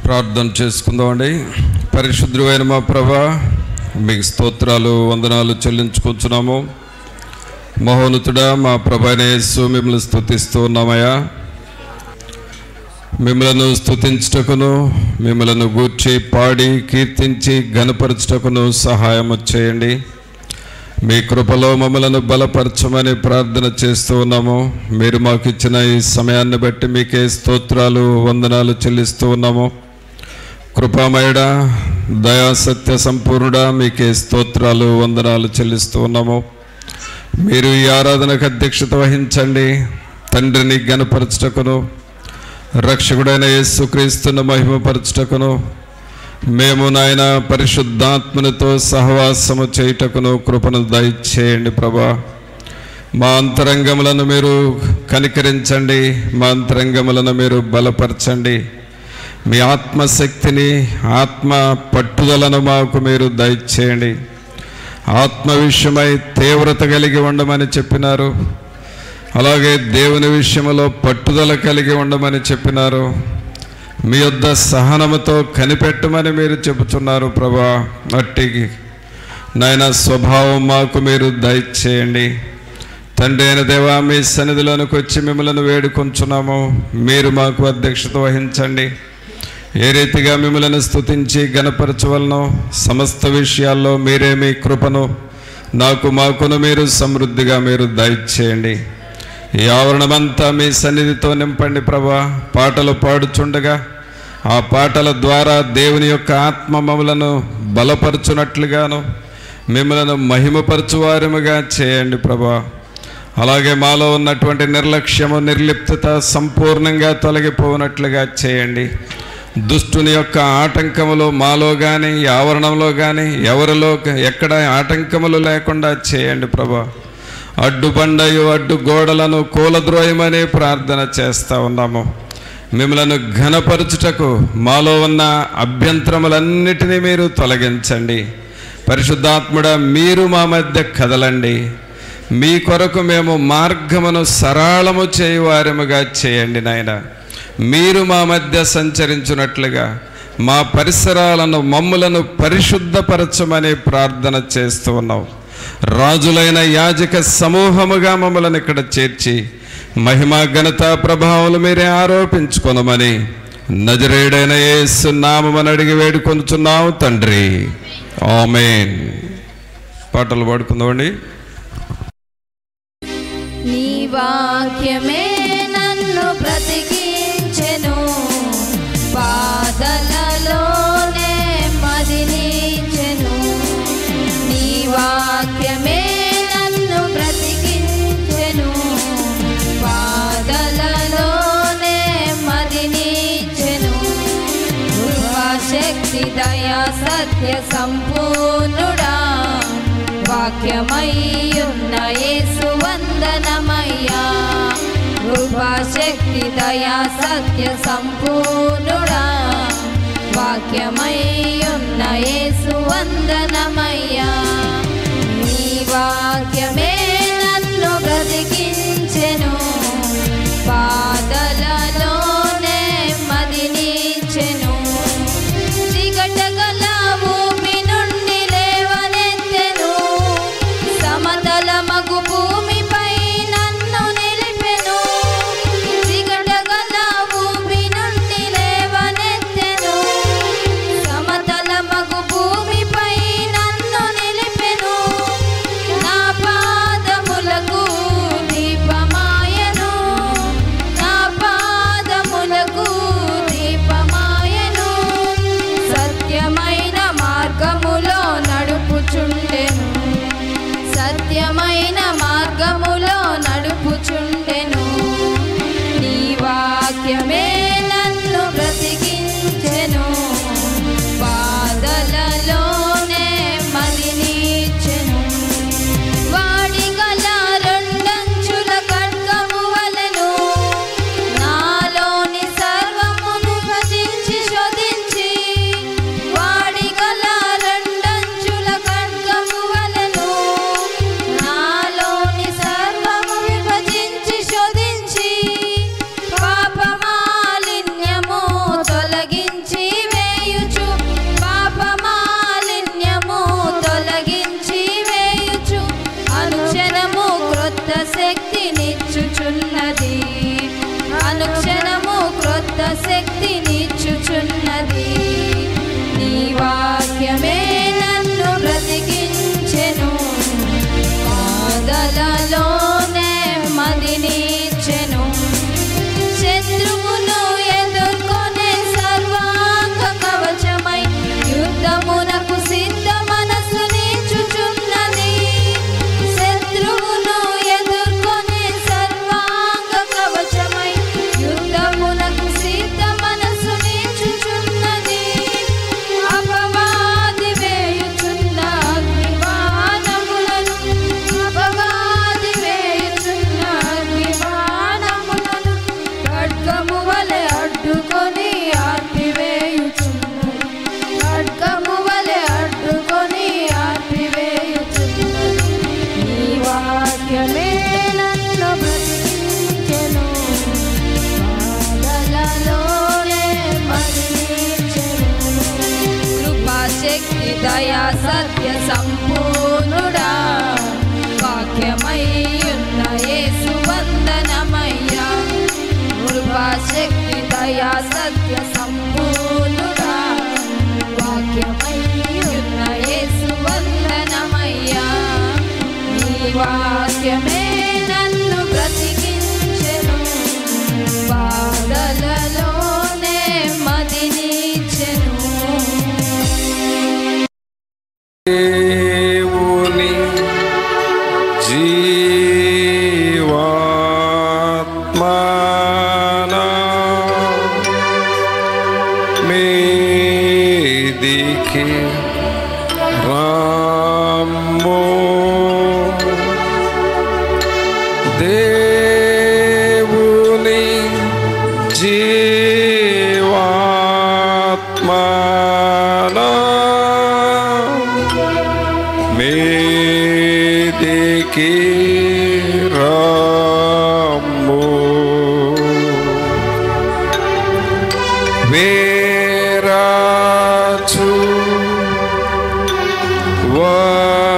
ప్రార్థన చేసుకుందామండి. పరిశుద్ధుడైన మా ప్రభువా, మీకు స్తోత్రాలు వందనాలు చెల్లించుకుంటున్నాము. మహోన్నతుడా మా ప్రభువైన యేసు, మిమ్మల్ని స్తుతిస్తూ ఉన్నామయ్యా. మిమ్మలను స్తుతించుటకును, మిమ్మలను గూర్చి పాడి కీర్తించి ఘనపరచుటకును సహాయం చేయండి. మీ కృపలో మమ్మలను బలపరచమని ప్రార్థన చేస్తూ ఉన్నాము. మీరు మాకు ఇచ్చిన ఈ సమయాన్ని బట్టి మీకే స్తోత్రాలు వందనాలు చెల్లిస్తూ ఉన్నాము. కృపామయుడా, దయాసత్య సంపూర్ణుడా, మీకే స్తోత్రాలు వందనాలు చెల్లిస్తూ ఉన్నాము. మీరు ఈ ఆరాధనకు అధ్యక్షత వహించండి. తండ్రిని ఘనపరచుటకును, రక్షకుడైన యేసుక్రీస్తును మహిమపరచుటకును, మేము నాయన పరిశుద్ధాత్మనితో సహవాసము చేయుటకును కృపను దయచేయండి ప్రభా. మా అంతరంగములను మీరు కనికరించండి, మా అంతరంగములను మీరు బలపరచండి. మీ ఆత్మశక్తిని, ఆత్మ పట్టుదలను మాకు మీరు దయచేయండి. ఆత్మ విషయమై తీవ్రత కలిగి ఉండమని చెప్పినారు. అలాగే దేవుని విషయంలో పట్టుదల కలిగి ఉండమని చెప్పినారు. మీ యొద్ద సహనముతో కనిపెట్టమని మీరు చెబుతున్నారు ప్రభా. అట్టి నాయన స్వభావం మాకు మీరు దయచేయండి. తండ్రి అయిన దేవా, మీ సన్నిధిలోనికి వచ్చి మిమ్మల్ని వేడుకొంచున్నాము. మీరు మాకు అధ్యక్షత వహించండి. ఏ రీతిగా మిమ్మల్ని స్తుతించి ఘనపరచవలనో సమస్త విషయాల్లో మీరే మీ కృపను మాకును మీరు సమృద్ధిగా మీరు దయచేయండి. ఈ ఆవరణమంతా మీ సన్నిధితో నింపండి ప్రభా. పాటలు పాడుచుండగా ఆ పాటల ద్వారా దేవుని యొక్క ఆత్మ మమ్మలను బలపరచునట్లుగాను, మిమ్మలను మహిమపరచువారముగా చేయండి ప్రభా. అలాగే మాలో ఉన్నటువంటి నిర్లక్ష్యము, నిర్లిప్తత సంపూర్ణంగా తొలగిపోనట్లుగా చేయండి. దుష్టుని యొక్క ఆటంకములు మాలో కానీ, ఆవరణంలో కానీ, ఎవరిలో ఎక్కడ ఆటంకములు లేకుండా చేయండి ప్రభా. అడ్డుబండయు అడ్డు గోడలను కూలద్రోయమని ప్రార్థన చేస్తూ ఉన్నాము. మిమ్మలను ఘనపరచుటకు మాలో ఉన్న అభ్యంతరములన్నిటినీ మీరు తొలగించండి. పరిశుద్ధాత్ముడా, మీరు మా మధ్య కదలండి. మీ కొరకు మేము మార్గమును సరళము చేయువారముగా చేయండి నాయన. మీరు మా మధ్య సంచరించున్నట్లుగా మా పరిసరాలను, మమ్ములను పరిశుద్ధపరచమని ప్రార్థన చేస్తూ ఉన్నాం. రాజులైన యాజక సమూహముగా మమ్మల్ని ఇక్కడ చేర్చి మహిమ ఘనత ప్రభావాలు మీరే ఆరోపించుకొనమని నజరేయుడైన యేసు నామమున అడిగి వేడుకొనుచున్నాము తండ్రి, ఆమేన్. పాటలు పాడుకుందామండి. నీ వాక్యమే నన్ను బ్రతికించెను, బాధలలోనే మదిలించెను. నీ వాక్యమే నన్ను బ్రతికించెను, బాధలలోనే మదిలించెను. కృపాశక్తి దయా సత్య సంపూర్ణుడా, వాక్యమయ్యున్న యేసు వందనమయ్యా. కృపాశక్తి దయా సత్య సంపూర్ణుడా, వాక్యమయ్యున్న యేసు వందనమయ్యా. నీ వాక్యమే నన్ను బ్రతికించెను, బాధలలోనే మదిలించెను. దిగటగల భూమి నుండి లేవనెత్తెను, సమతల మగు భూమిపై నన్ను నిలిపెను. దిగటగల భూమి నుండి లేవనెత్తెను, నీచుచున్నది. నీ వాక్యమే నన్ను బ్రతికించెను, బాధలలోనే మదినిచ్చెను. శత్రువును ఎదుర్కొనే సర్వాంగ కవచమై యుద్ధమునకు సిద్ధ మనసు నీచుచున్నది. శత్రువును ఎదుర్కొనే సర్వాంగ కవచమై యుద్ధమునకు సిద్ధ మనసు నీచుచున్నది. అపవాది వేయుచున్న అగ్నిబాణములను, అపవాది వేయుచున్న అగ్నిబాణములను ఖడ్గము వలె అడ్డుకొని ఆర్పివేయుచున్నది. ఖడ్గము వలె అడ్డుకొని ఆర్పివేయుచున్నది. నీ వాక్యమే నన్ను బ్రతికించెను, బాధలలోనే మదినిచ్చెను. కృపాశక్తి దయా సత్య సంపూర్ణుడా, వాక్యమయ్యున్న యేసు వందనమయ్యా. కృపాశక్తి దయా సత్య సంపూర్ణుడా, వాక్యమయ్యున్న యేసు వందనమయ్యా. నీ వాక్యమే నన్ను బ్రతికించెను, బాధలలోనే మదినిచ్చెను. దేవుని జీవాత్మనా మీదికి రమ్ము. దేవుని జీవాత్మనా మీదికి రమ్ము. వేరాచు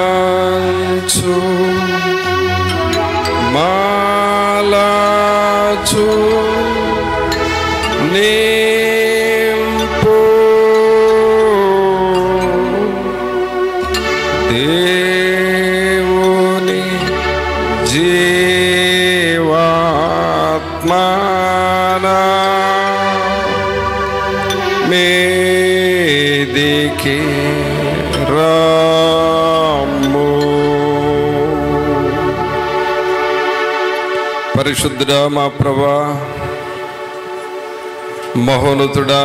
వంచు మాలాచు నింపు. దేవుని జీవాత్మనా మీదికి రమ్ము. పరిశుద్ధుడా మా ప్రభువా, మహోన్నతుడా,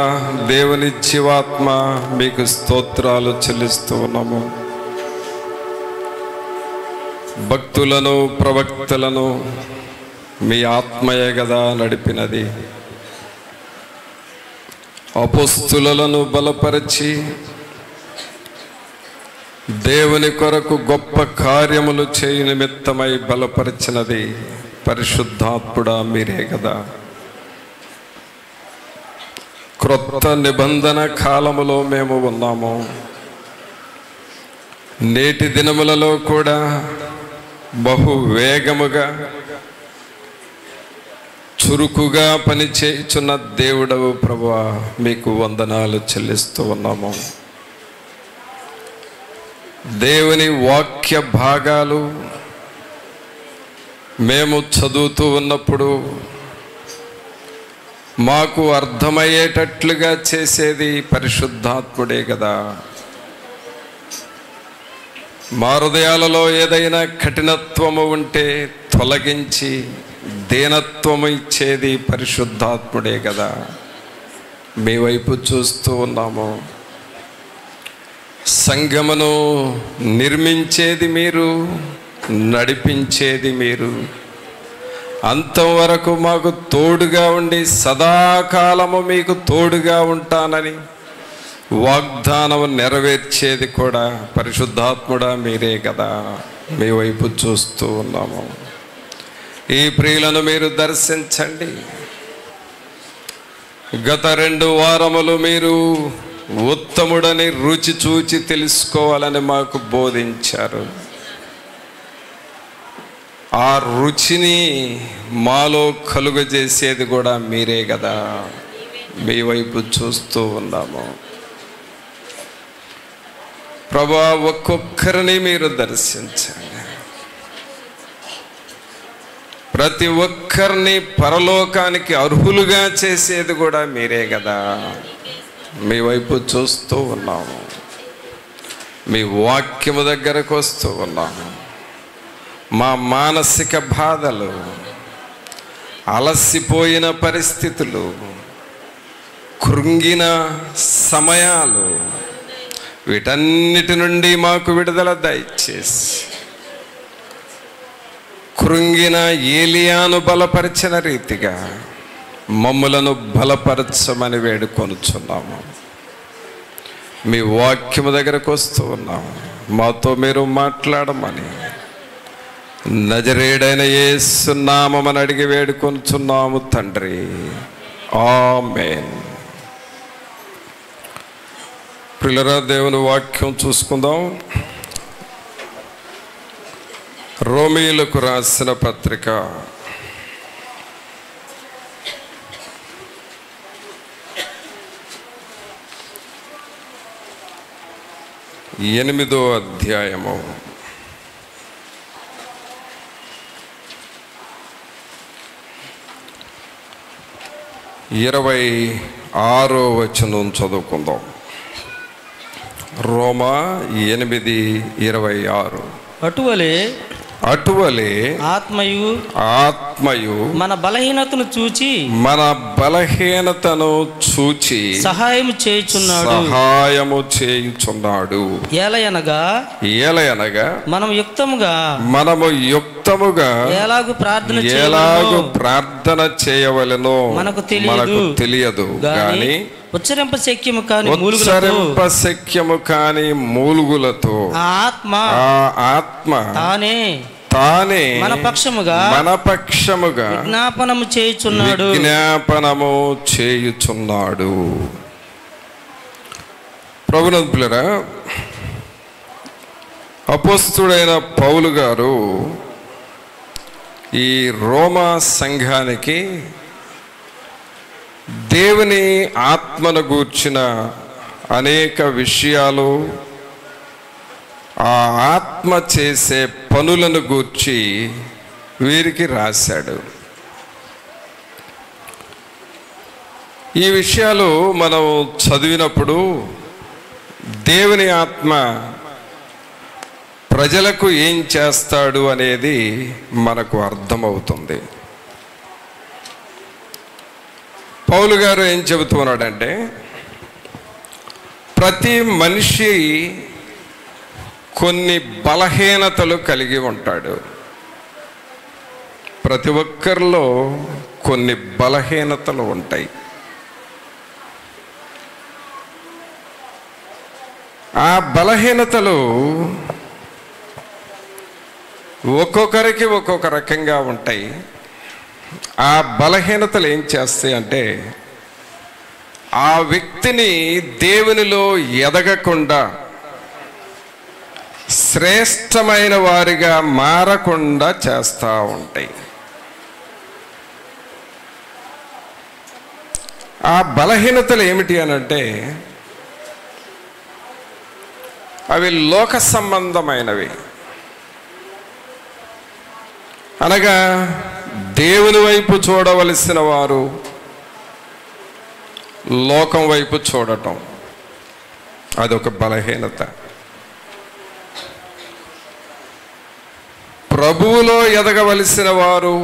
దేవుని జీవాత్మ, మీకు స్తోత్రాలు చెల్లిస్తూ ఉన్నాము. భక్తులను ప్రవక్తలను మీ ఆత్మయే కదా నడిపినది. అపోస్తులను బలపరిచి దేవుని కొరకు గొప్ప కార్యములు చేయ నిమిత్తమై బలపరిచినది పరిశుద్ధాత్ముడా మీరే కదా. క్రొత్త నిబంధన కాలములో మేము ఉన్నాము. నేటి దినములలో కూడా బహు వేగముగా చురుకుగా పనిచేయుచున్న దేవుడవు ప్రభువా, మీకు వందనాలు చెల్లిస్తూ ఉన్నాము. దేవుని వాక్య భాగాలు మేము చదువుతూ ఉన్నప్పుడు మాకు అర్థమయ్యేటట్లుగా చేసేది పరిశుద్ధాత్ముడే కదా. మా హృదయాలలో ఏదైనా కఠినత్వము ఉంటే తొలగించి దీనత్వము ఇచ్చేది పరిశుద్ధాత్ముడే కదా. మీ వైపు చూస్తూ ఉన్నాము. సంఘమును నిర్మించేది మీరు, నడిపించేది మీరు. అంతవరకు మాకు తోడుగా ఉండి సదాకాలము మీకు తోడుగా ఉంటానని వాగ్దానం నెరవేర్చేది కూడా పరిశుద్ధాత్ముడా మీరే కదా. మీ వైపు చూస్తూ ఉన్నాము. ఈ ప్రియులను మీరు దర్శించండి. గత 2 వారములు మీరు ఉత్తముడని రుచి చూచి తెలుసుకోవాలని మాకు బోధించారు. ఆ రుచిని మాలో కలుగజేసేది కూడా మీరే కదా. మీ వైపు చూస్తూ ఉన్నాము. ప్రభువా, ఒక్కొక్కరిని మీరు దర్శించండి. ప్రతి ఒక్కరిని పరలోకానికి అర్హులుగా చేసేది కూడా మీరే కదా. మీ వైపు చూస్తూ ఉన్నాము. మీ వాక్యము దగ్గరకు వస్తూ ఉన్నాము. మా మానసిక బాధలు, అలసిపోయిన పరిస్థితులు, కృంగిన సమయాలు, వీటన్నిటి నుండి మాకు విడుదల దయచేసి కృంగిన ఏలియాను బలపరిచిన రీతిగా మమ్ములను బలపరచమని వేడుకొనుచున్నాము. మీ వాక్యము దగ్గరకు వస్తూ ఉన్నాము. మాతో మీరు మాట్లాడమని నజరేయుడైన యేసు నామమున అడిగి వేడుకొనుచున్నాము తండ్రి. ఆమేన్. ప్రియులారా, దేవుని వాక్యం చూసుకుందాం. రోమీయులకు రాసిన పత్రిక 8వ అధ్యాయము 26వ వచనం చదువుకుందాం. రోమా 8:26. అటువలే ఆత్మయు మన బలహీనతను చూచి సహాయము చేయుచున్నాడు. ఏలయనగా మనము యుక్తముగా ఎలాగు ప్రార్థన చేయవలెనో మనకు తెలియదు గాని ఉచ్చరింప శక్యము కాని మూలుగులతో ఆత్మ తానే మన పక్షముగా విజ్ఞాపనము చేయుచున్నాడు. ప్రభునందులరా, అపోస్తుడైన పౌలు గారు ఈ రోమా సంఘానికి దేవుని ఆత్మను గూర్చిన అనేక విషయాలు, ఆ ఆత్మ చేసే పనులను గూర్చి వీరికి రాశాడు. ఈ విషయాలు మనం చదివినప్పుడు దేవుని ఆత్మ ప్రజలకు ఏం చేస్తాడు అనేది మనకు అర్థమవుతుంది. పౌలు గారు ఏం చెబుతున్నాడంటే, ప్రతి మనిషి కొన్ని బలహీనతలు కలిగి ఉంటాడు. ప్రతి ఒక్కరిలో కొన్ని బలహీనతలు ఉంటాయి. ఆ బలహీనతలు ఒక్కొక్కరికి ఒక్కొక్క రకంగా ఉంటాయి. ఆ బలహీనతలు ఏం చేస్తాయి అంటే, ఆ వ్యక్తిని దేవునిలో ఎదగకుండా, శ్రేష్టమైన వారిగా మారకుండా చేస్తూ ఉంటాయి. ఆ బలహీనతలు ఏమిటి అనంటే, అవి లోక సంబంధమైనవి. అనగా దేవుని వైపు చూడవలసిన వారు లోకం వైపు చూడటం, అదొక బలహీనత. ప్రభువులో ఎదగవలసిన వారు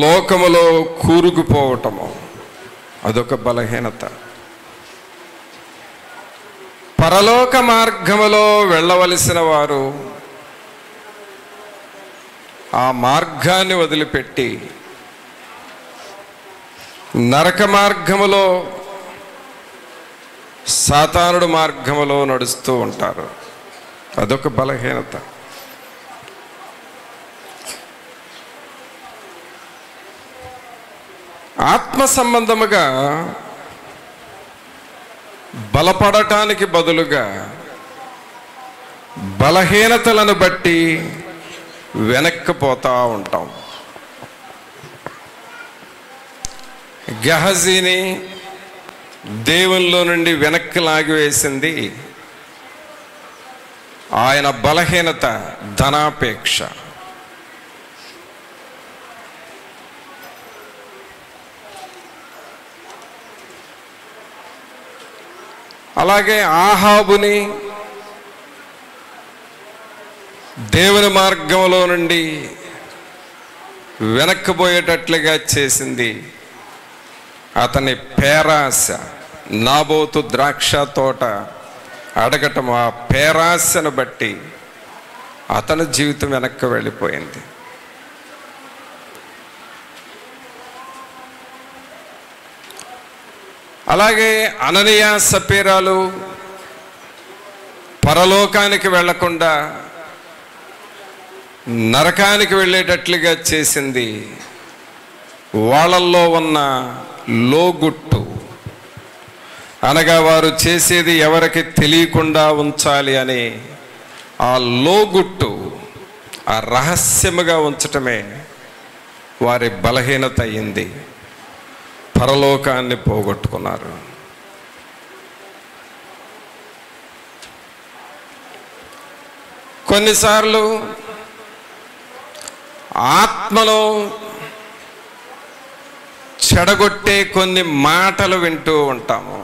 లోకములో కూరుకుపోవటము, అదొక బలహీనత. పరలోక మార్గములో వెళ్ళవలసిన వారు ఆ మార్గాన్ని వదిలిపెట్టి నరక మార్గములో, సాతానుడు మార్గములో నడుస్తూ ఉంటారు, అదొక బలహీనత. ఆత్మ సంబంధముగా బలపడటానికి బదులుగా బలహీనతలను బట్టి వెనక్కిపోతూ ఉంటాం. గెహజీని దేవునిలో నుండి వెనక్కి లాగివేసింది ఆయన బలహీనత, ధనాపేక్ష. అలాగే ఆహాబుని దేవుని మార్గంలో నుండి వెనక్కిపోయేటట్లుగా చేసింది అతని పేరాశ. నాబోతు ద్రాక్ష తోట అడగటం, ఆ పేరాశను బట్టి అతని జీవితం వెనక్కి వెళ్ళిపోయింది. అలాగే అననీయ సపీరాలు పరలోకానికి వెళ్లకుండా నరకానికి వెళ్ళేటట్లుగా చేసింది వాళ్ళల్లో ఉన్న లోగుట్టు. అనగా వారు చేసేది ఎవరికి తెలియకుండా ఉంచాలి అని ఆ లోగుట్టు, ఆ రహస్యముగా ఉంచటమే వారి బలహీనత అయింది. పరలోకాన్ని పోగొట్టుకున్నారు. కొన్నిసార్లు ఆత్మలో చెడగొట్టే కొన్ని మాటలు వింటూ ఉంటాము.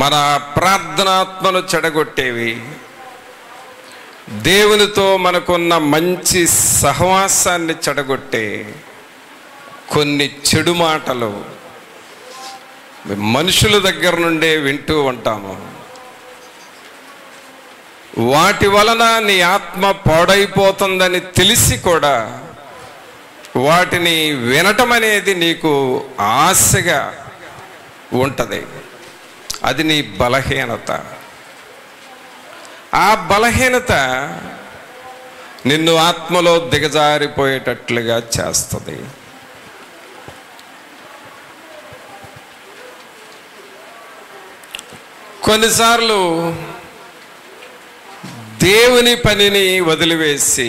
మన ప్రార్థనాత్మను చెడగొట్టేవి, దేవునితో మనకున్న మంచి సహవాసాన్ని చెడగొట్టే కొన్ని చెడు మాటలు మనుషుల దగ్గర నుండే వింటూ ఉంటాము. వాటి వలన నీ ఆత్మ పాడైపోతుందని తెలిసి కూడా వాటిని వినటం అనేది నీకు ఆశగా ఉంటుంది. అది నీ బలహీనత. ఆ బలహీనత నిన్ను ఆత్మలో దిగజారిపోయేటట్లుగా చేస్తుంది. కొన్నిసార్లు దేవుని పనిని వదిలివేసి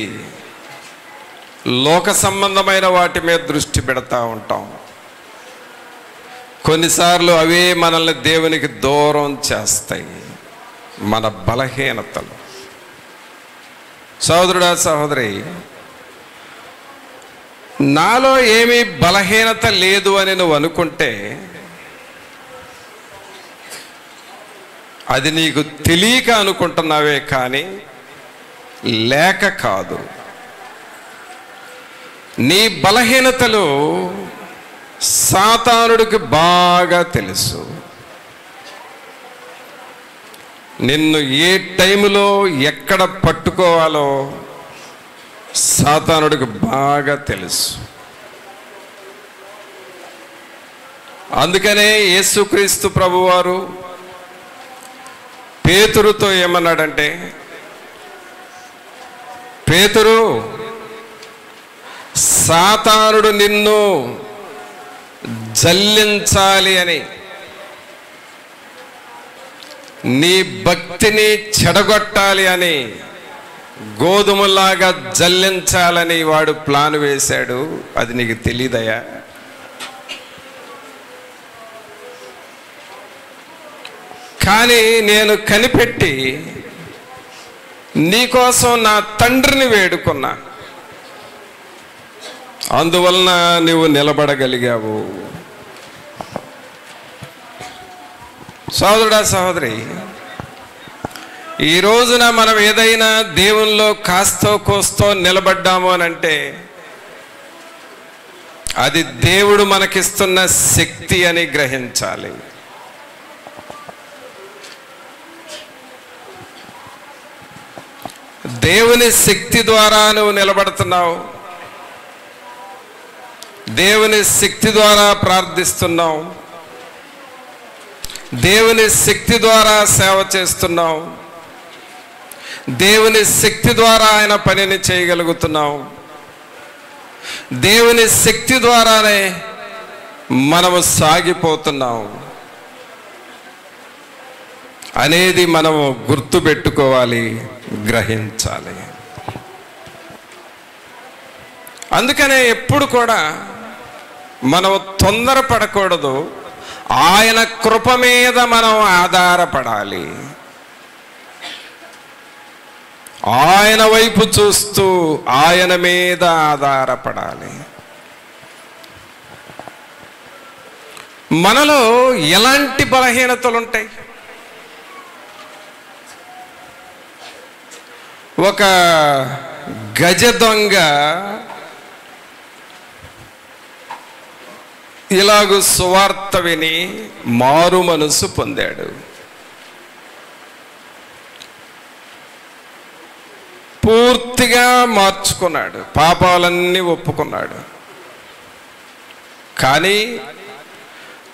లోక సంబంధమైన వాటి మీద దృష్టి పెడతా ఉంటాం. కొన్నిసార్లు అవే మనల్ని దేవునికి దూరం చేస్తాయి, మన బలహీనతలు. సహోదరుడా, సహోదరి, నాలో ఏమీ బలహీనత లేదు అని నువ్వు అనుకుంటే అది నీకు తెలియక అనుకుంటున్నావే కానీ లేక కాదు. నీ బలహీనతలు సాతానుడికి బాగా తెలుసు. నిన్ను ఏ టైంలో ఎక్కడ పట్టుకోవాలో సాతానుడికి బాగా తెలుసు. అందుకనే యేసుక్రీస్తు ప్రభువారు పేతురుతో ఏమన్నాడంటే, పేతురు, సాతానుడు నిన్ను జల్లించాలి అని, నీ భక్తిని చెడగొట్టాలి అని, గోధుమలాగా జల్లించాలని వాడు ప్లాన్ వేశాడు. అది నీకు తెలీదయా? కానీ నేను కనిపెట్టి నీకోసం నా తండ్రిని వేడుకున్నా, అందువలన నువ్వు నిలబడగలిగావు. సోదరుడా, సహోదరి, ఈ రోజున మనం ఏదైనా దేవునిలో కాస్తో కోస్తో నిలబడ్డాము అని అంటే అది దేవుడు మనకిస్తున్న శక్తి అని గ్రహించాలి. దేవుని శక్తి ద్వారా నువ్వు నిలబడుతున్నావు, దేవుని శక్తి ద్వారా ప్రార్థిస్తున్నావు, దేవుని శక్తి ద్వారా సేవ చేస్తున్నావు, దేవుని శక్తి ద్వారా ఆయన పనిని చేయగలుగుతున్నావు, దేవుని శక్తి ద్వారానే మనము సాగిపోతున్నాం అనేది మనము గుర్తుపెట్టుకోవాలి, గ్రహించాలి. అందుకనే ఎప్పుడు కూడా మనం తొందరపడకూడదు. ఆయన కృప మీద మనం ఆధారపడాలి. ఆయన వైపు చూస్తూ ఆయన మీద ఆధారపడాలి. మనలో ఎలాంటి బలహీనతలు ఉంటాయి? ఒక గజ దొంగ ఇలాగూ సువార్త విని మారు మనసు పొందాడు. పూర్తిగా మార్చుకున్నాడు, పాపాలన్నీ ఒప్పుకున్నాడు. కానీ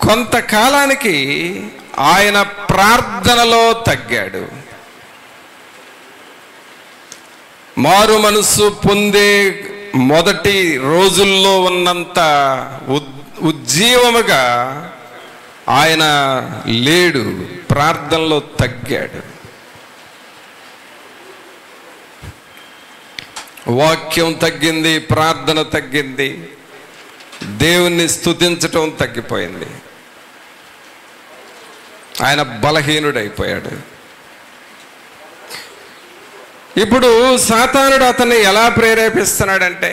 కొంతకాలానికి ఆయన ప్రార్థనలో తగ్గాడు. మారు మనసు పొందే మొదటి రోజుల్లో ఉన్నంత ఉజ్జీవముగా ఆయన లేడు, ప్రార్థనలో తగ్గాడు. వాక్యం తగ్గింది, ప్రార్థన తగ్గింది, దేవుణ్ణి స్తుతించటం తగ్గిపోయింది. ఆయన బలహీనుడైపోయాడు. ఇప్పుడు సాతానుడు అతన్ని ఎలా ప్రేరేపిస్తున్నాడంటే,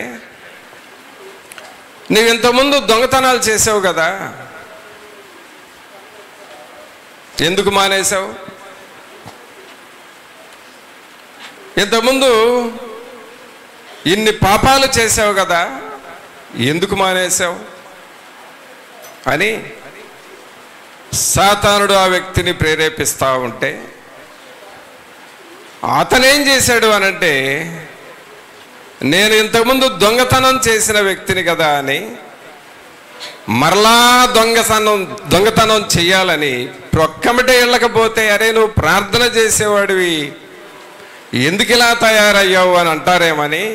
నువ్వు ఇంతకుముందు దొంగతనాలు చేసావు కదా, ఎందుకు మానేశావు? ఇంతకుముందు ఇన్ని పాపాలు చేసావు కదా, ఎందుకు మానేశావు అని సాతానుడు ఆ వ్యక్తిని ప్రేరేపిస్తూ ఉంటే, అతనేం చేశాడు అనంటే, నేను ఇంతకుముందు దొంగతనం చేసిన వ్యక్తిని కదా అని మరలా దొంగతనం చెయ్యాలని ప్రొక్కమిటే వెళ్ళకపోతే, అరే నువ్వు ప్రార్థన చేసేవాడివి ఎందుకు ఇలా తయారయ్యావు అని అంటారేమని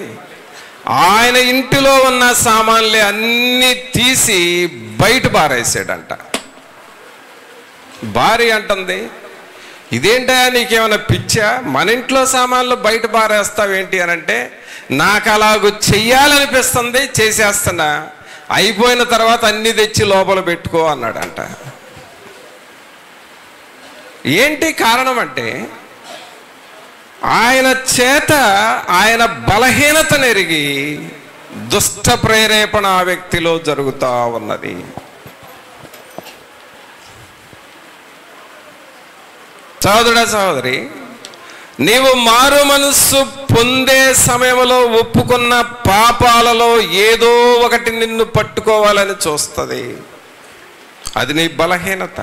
ఆయన ఇంటిలో ఉన్న సామాన్లే అన్నీ తీసి బయట పారేసాడంట. భార్య అంటుంది, ఇదేంటా నీకేమైనా పిచ్చా, మన ఇంట్లో సామాన్లు బయట పారేస్తావేంటి అని అంటే, నాకు అలాగూ చెయ్యాలనిపిస్తుంది, చేసేస్తున్నా, అయిపోయిన తర్వాత అన్ని తెచ్చి లోపల పెట్టుకో అన్నాడంట. ఏంటి కారణం అంటే, ఆయన చేత ఆయన బలహీనతను ఎరిగి దుష్ట ప్రేరేపణ ఆ వ్యక్తిలో జరుగుతూ ఉన్నది. సహోదరుడా, సహోదరి, నీవు మారు మనస్సు పొందే సమయంలో ఒప్పుకున్న పాపాలలో ఏదో ఒకటి నిన్ను పట్టుకోవాలని చూస్తుంది. అది నీ బలహీనత.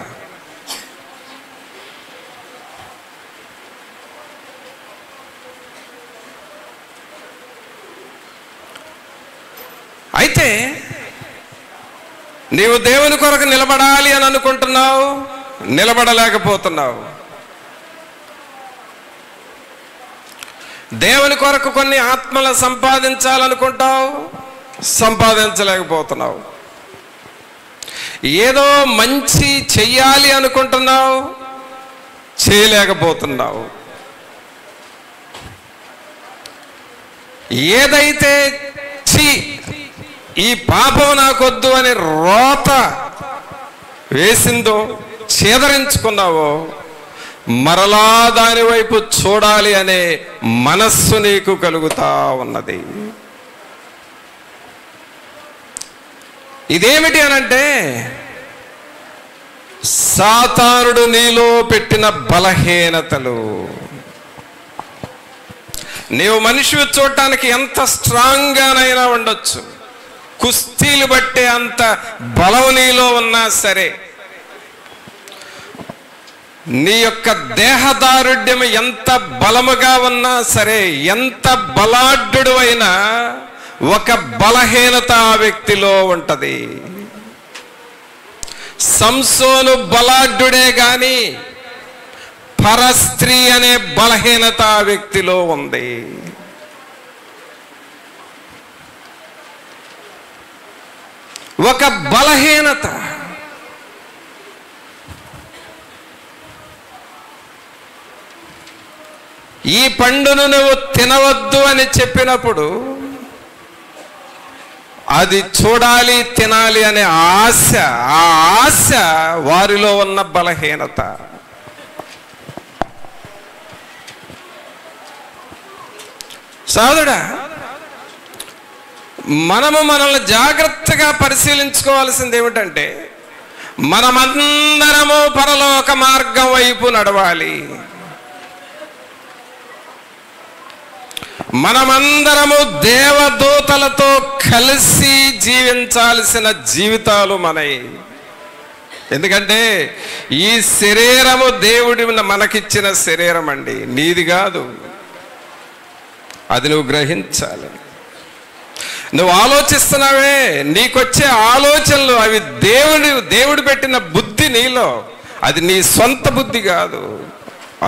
అయితే నీవు దేవుని కొరకు నిలబడాలి అని అనుకుంటున్నావు, నిలబడలేకపోతున్నావు. దేవుని కొరకు కొన్ని ఆత్మలు సంపాదించాలనుకుంటావు, సంపాదించలేకపోతున్నావు. ఏదో మంచి చెయ్యాలి అనుకుంటున్నావు, చేయలేకపోతున్నావు. ఏదైతే ఈ పాపం నాకొద్దు అని రోత వేసిందో, చేదరించుకున్నావో, మరలా దాని వైపు చూడాలి అనే మనస్సు నీకు కలుగుతా ఉన్నది. ఇదేమిటి అనంటే, సాతానుడు నీలో పెట్టిన బలహీనతలు. నీవు మనిషిని చూడటానికి ఎంత స్ట్రాంగ్గానైనా ఉండొచ్చు, కుస్తీలు బట్టే అంత బలం నీలో ఉన్నా సరే, నీ యొక్క దేహదారుఢ్యం ఎంత బలముగా ఉన్నా సరే, ఎంత బలాఢ్యుడు అయినా ఒక బలహీనత ఆ వ్యక్తిలో ఉంటది. సంసోను బలాఢ్యుడే గాని పరస్త్రీ అనే బలహీనత ఆ వ్యక్తిలో ఉంది. ఒక బలహీనత. ఈ పండును నువ్వు తినవద్దు అని చెప్పినప్పుడు అది చూడాలి, తినాలి అనే ఆశ, ఆ ఆశ వారిలో ఉన్న బలహీనత. సోదరుడా, మనల్ని జాగ్రత్తగా పరిశీలించుకోవాల్సింది ఏమిటంటే, మనమందరము పరలోక మార్గం వైపు నడవాలి. మనమందరము దేవదూతలతో కలిసి జీవించాల్సిన జీవితాలు మనవి. ఎందుకంటే ఈ శరీరము దేవుడి మనకిచ్చిన శరీరం అండి, నీది కాదు. అది నువ్వు గ్రహించాలి. నువ్వు ఆలోచిస్తున్నావే, నీకొచ్చే ఆలోచనలు అవి దేవుడు పెట్టిన బుద్ధి నీలో, అది నీ సొంత బుద్ధి కాదు.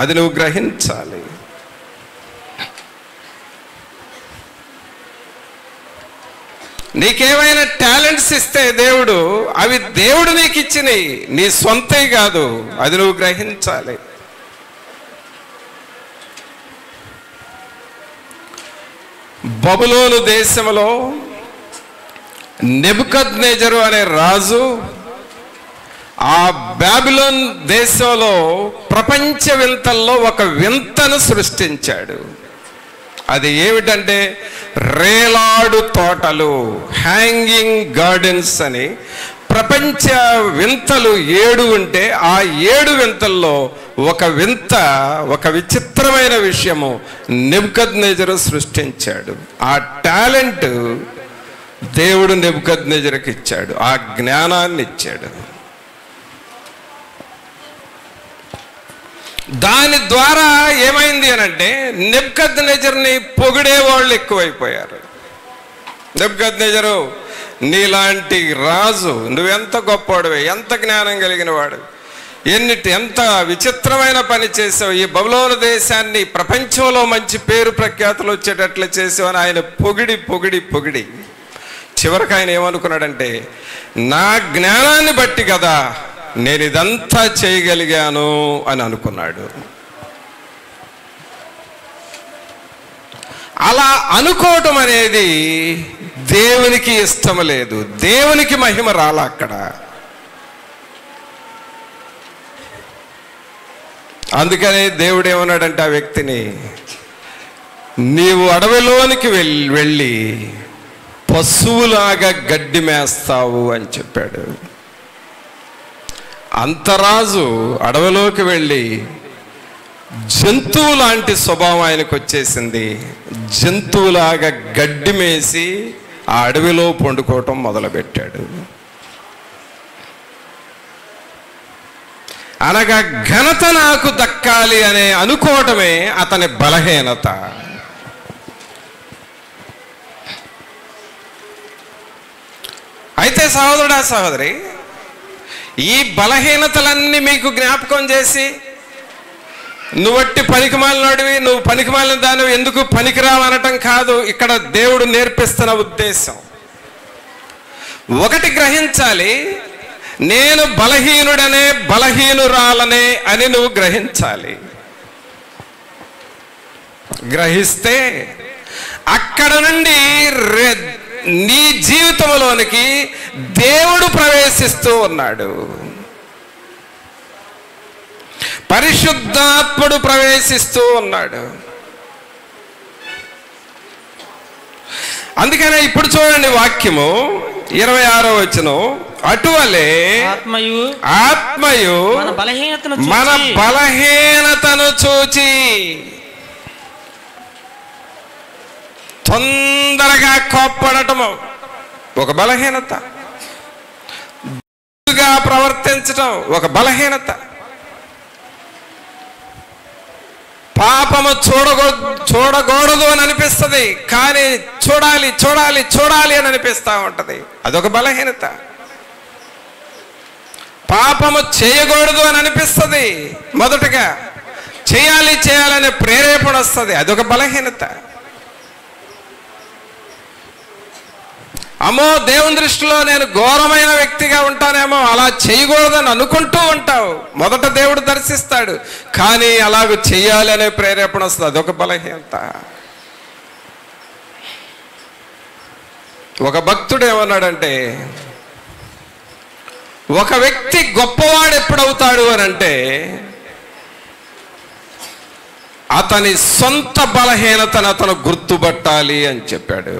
అది నువ్వు గ్రహించాలి. నీకేమైనా టాలెంట్స్ ఇస్తే దేవుడు, అవి దేవుడు నీకు ఇచ్చినవి, నీ సొంతవి కాదు. అది నువ్వు గ్రహించాలి. బబులోను దేశంలో నెబుకద్నెజరు అనే రాజు ఆ బాబిలోన్ దేశంలో ప్రపంచ వింతల్లో ఒక వింతను సృష్టించాడు. అది ఏమిటంటే రేలాడు తోటలు, హ్యాంగింగ్ గార్డెన్స్ అని ప్రపంచ వింతలు 7 ఉంటే ఆ 7 వింతల్లో ఒక వింత, ఒక విచిత్రమైన విషయము నెబుకద్నెజరు సృష్టించాడు. ఆ టాలెంట్ దేవుడు నెబుకద్నెజరుకి ఇచ్చాడు, ఆ జ్ఞానాన్ని ఇచ్చాడు. దాని ద్వారా ఏమైంది అనంటే నెబుకద్నెజరుని పొగిడే వాళ్ళు ఎక్కువైపోయారు. నెబుకద్నెజరు, నీలాంటి రాజు, నువ్వెంత గొప్పవాడివి, ఎంత జ్ఞానం కలిగిన వాడు, ఎంత విచిత్రమైన పని చేసావు, ఈ బబులోను దేశాన్ని ప్రపంచంలో మంచి పేరు ప్రఖ్యాతులు వచ్చేటట్లు చేసావు అని ఆయన పొగిడి పొగిడి పొగిడి చివరికి ఆయన ఏమనుకున్నాడంటే, నా జ్ఞానాన్ని బట్టి కదా నేను ఇదంతా చేయగలిగాను అని అనుకున్నాడు. అలా అనుకోవటం అనేది దేవునికి ఇష్టం లేదు, దేవునికి మహిమ రాలా అక్కడ. అందుకనే దేవుడు ఏమన్నాడంటే ఆ వ్యక్తిని, నీవు అడవిలోనికి వెళ్ళి పశువులాగా గడ్డి మేస్తావు అని చెప్పాడు. అంతరాజు అడవిలోకి వెళ్ళి జంతువు లాంటి స్వభావం ఆయనకు వచ్చేసింది. జంతువులాగా గడ్డి మేసి ఆ అడవిలో పండుకోవటం మొదలుపెట్టాడు. అనగా ఘనత నాకు దక్కాలి అనే అనుకోవటమే అతని బలహీనత. అయితే సహోదరుడా, సహోదరి, ఈ బలహీనతలన్నీ మీకు జ్ఞాపకం చేసి నువ్వట్టి పనికిమాలినోడివి, నువ్వు పనికిమాలిన దానివి, ఎందుకు పనికిరావు అనటం కాదు ఇక్కడ దేవుడు నేర్పిస్తున్న ఉద్దేశం. ఒకటి గ్రహించాలి, నేను బలహీనుడనే బలహీనురాలనే అని నువ్వు గ్రహించాలి. గ్రహిస్తే అక్కడ నుండి నీ జీవితంలోనికి దేవుడు ప్రవేశిస్తూ ఉన్నాడు, పరిశుద్ధాత్ముడు ప్రవేశిస్తూ ఉన్నాడు. అందుకనే ఇప్పుడు చూడండి వాక్యము 26వ వచనం, అటువలే ఆత్మయు మన బలహీనతను చూచి తొందరగా కోప్పడటము ఒక బలహీనత, ప్రవర్తించటం ఒక బలహీనత, పాపము చూడకూడదు అని అనిపిస్తుంది కానీ చూడాలి చూడాలి చూడాలి అని అనిపిస్తూ ఉంటుంది, అదొక బలహీనత. పాపము చేయకూడదు అని అనిపిస్తుంది, మొదటగా చేయాలి చేయాలనే ప్రేరేపణ వస్తుంది, అదొక బలహీనత. అమ్మో దేవుని దృష్టిలో నేను ఘోరమైన వ్యక్తిగా ఉంటానేమో, అలా చేయకూడదని అనుకుంటూ ఉంటావు, మొదట దేవుడు దర్శిస్తాడు కానీ అలాగ చెయ్యాలి అనే ప్రేరేపణ వస్తుంది, అదొక బలహీనత. ఒక భక్తుడు ఏమన్నాడంటే, ఒక వ్యక్తి గొప్పవాడు ఎప్పుడవుతాడు అని అంటే అతని సొంత బలహీనతను అతను గుర్తుపట్టాలి అని చెప్పాడు.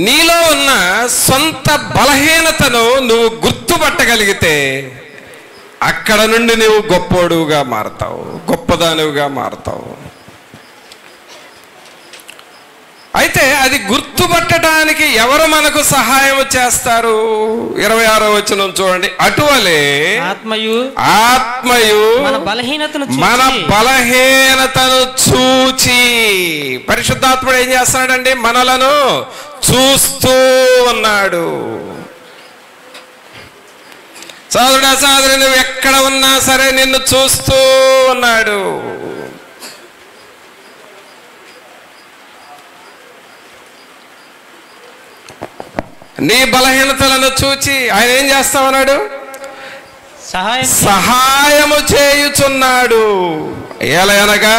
నీలో ఉన్న సొంత బలహీనతను నువ్వు గుర్తుపట్టగలిగితే అక్కడ నుండి నువ్వు గొప్పోడుగా మారతావు, గొప్పదానివిగా మారతావు. అయితే అది గుర్తుపట్టడానికి ఎవరు మనకు సహాయం చేస్తారు? 26వ వచనం చూడండి. అటువలే ఆత్మయు మన బలహీనతను చూచి, పరిశుద్ధాత్ముడు ఏం చేస్తున్నాడండి? మనలను చూస్తూ ఉన్నాడు. సోదరుడా, సోదరి, నువ్వు ఎక్కడ ఉన్నా సరే నిన్ను చూస్తూ ఉన్నాడు. నీ బలహీనతలను చూచి ఆయన ఏం చేస్తామన్నాడు? సహాయము చేయుచున్నాడు. ఎలాగనగా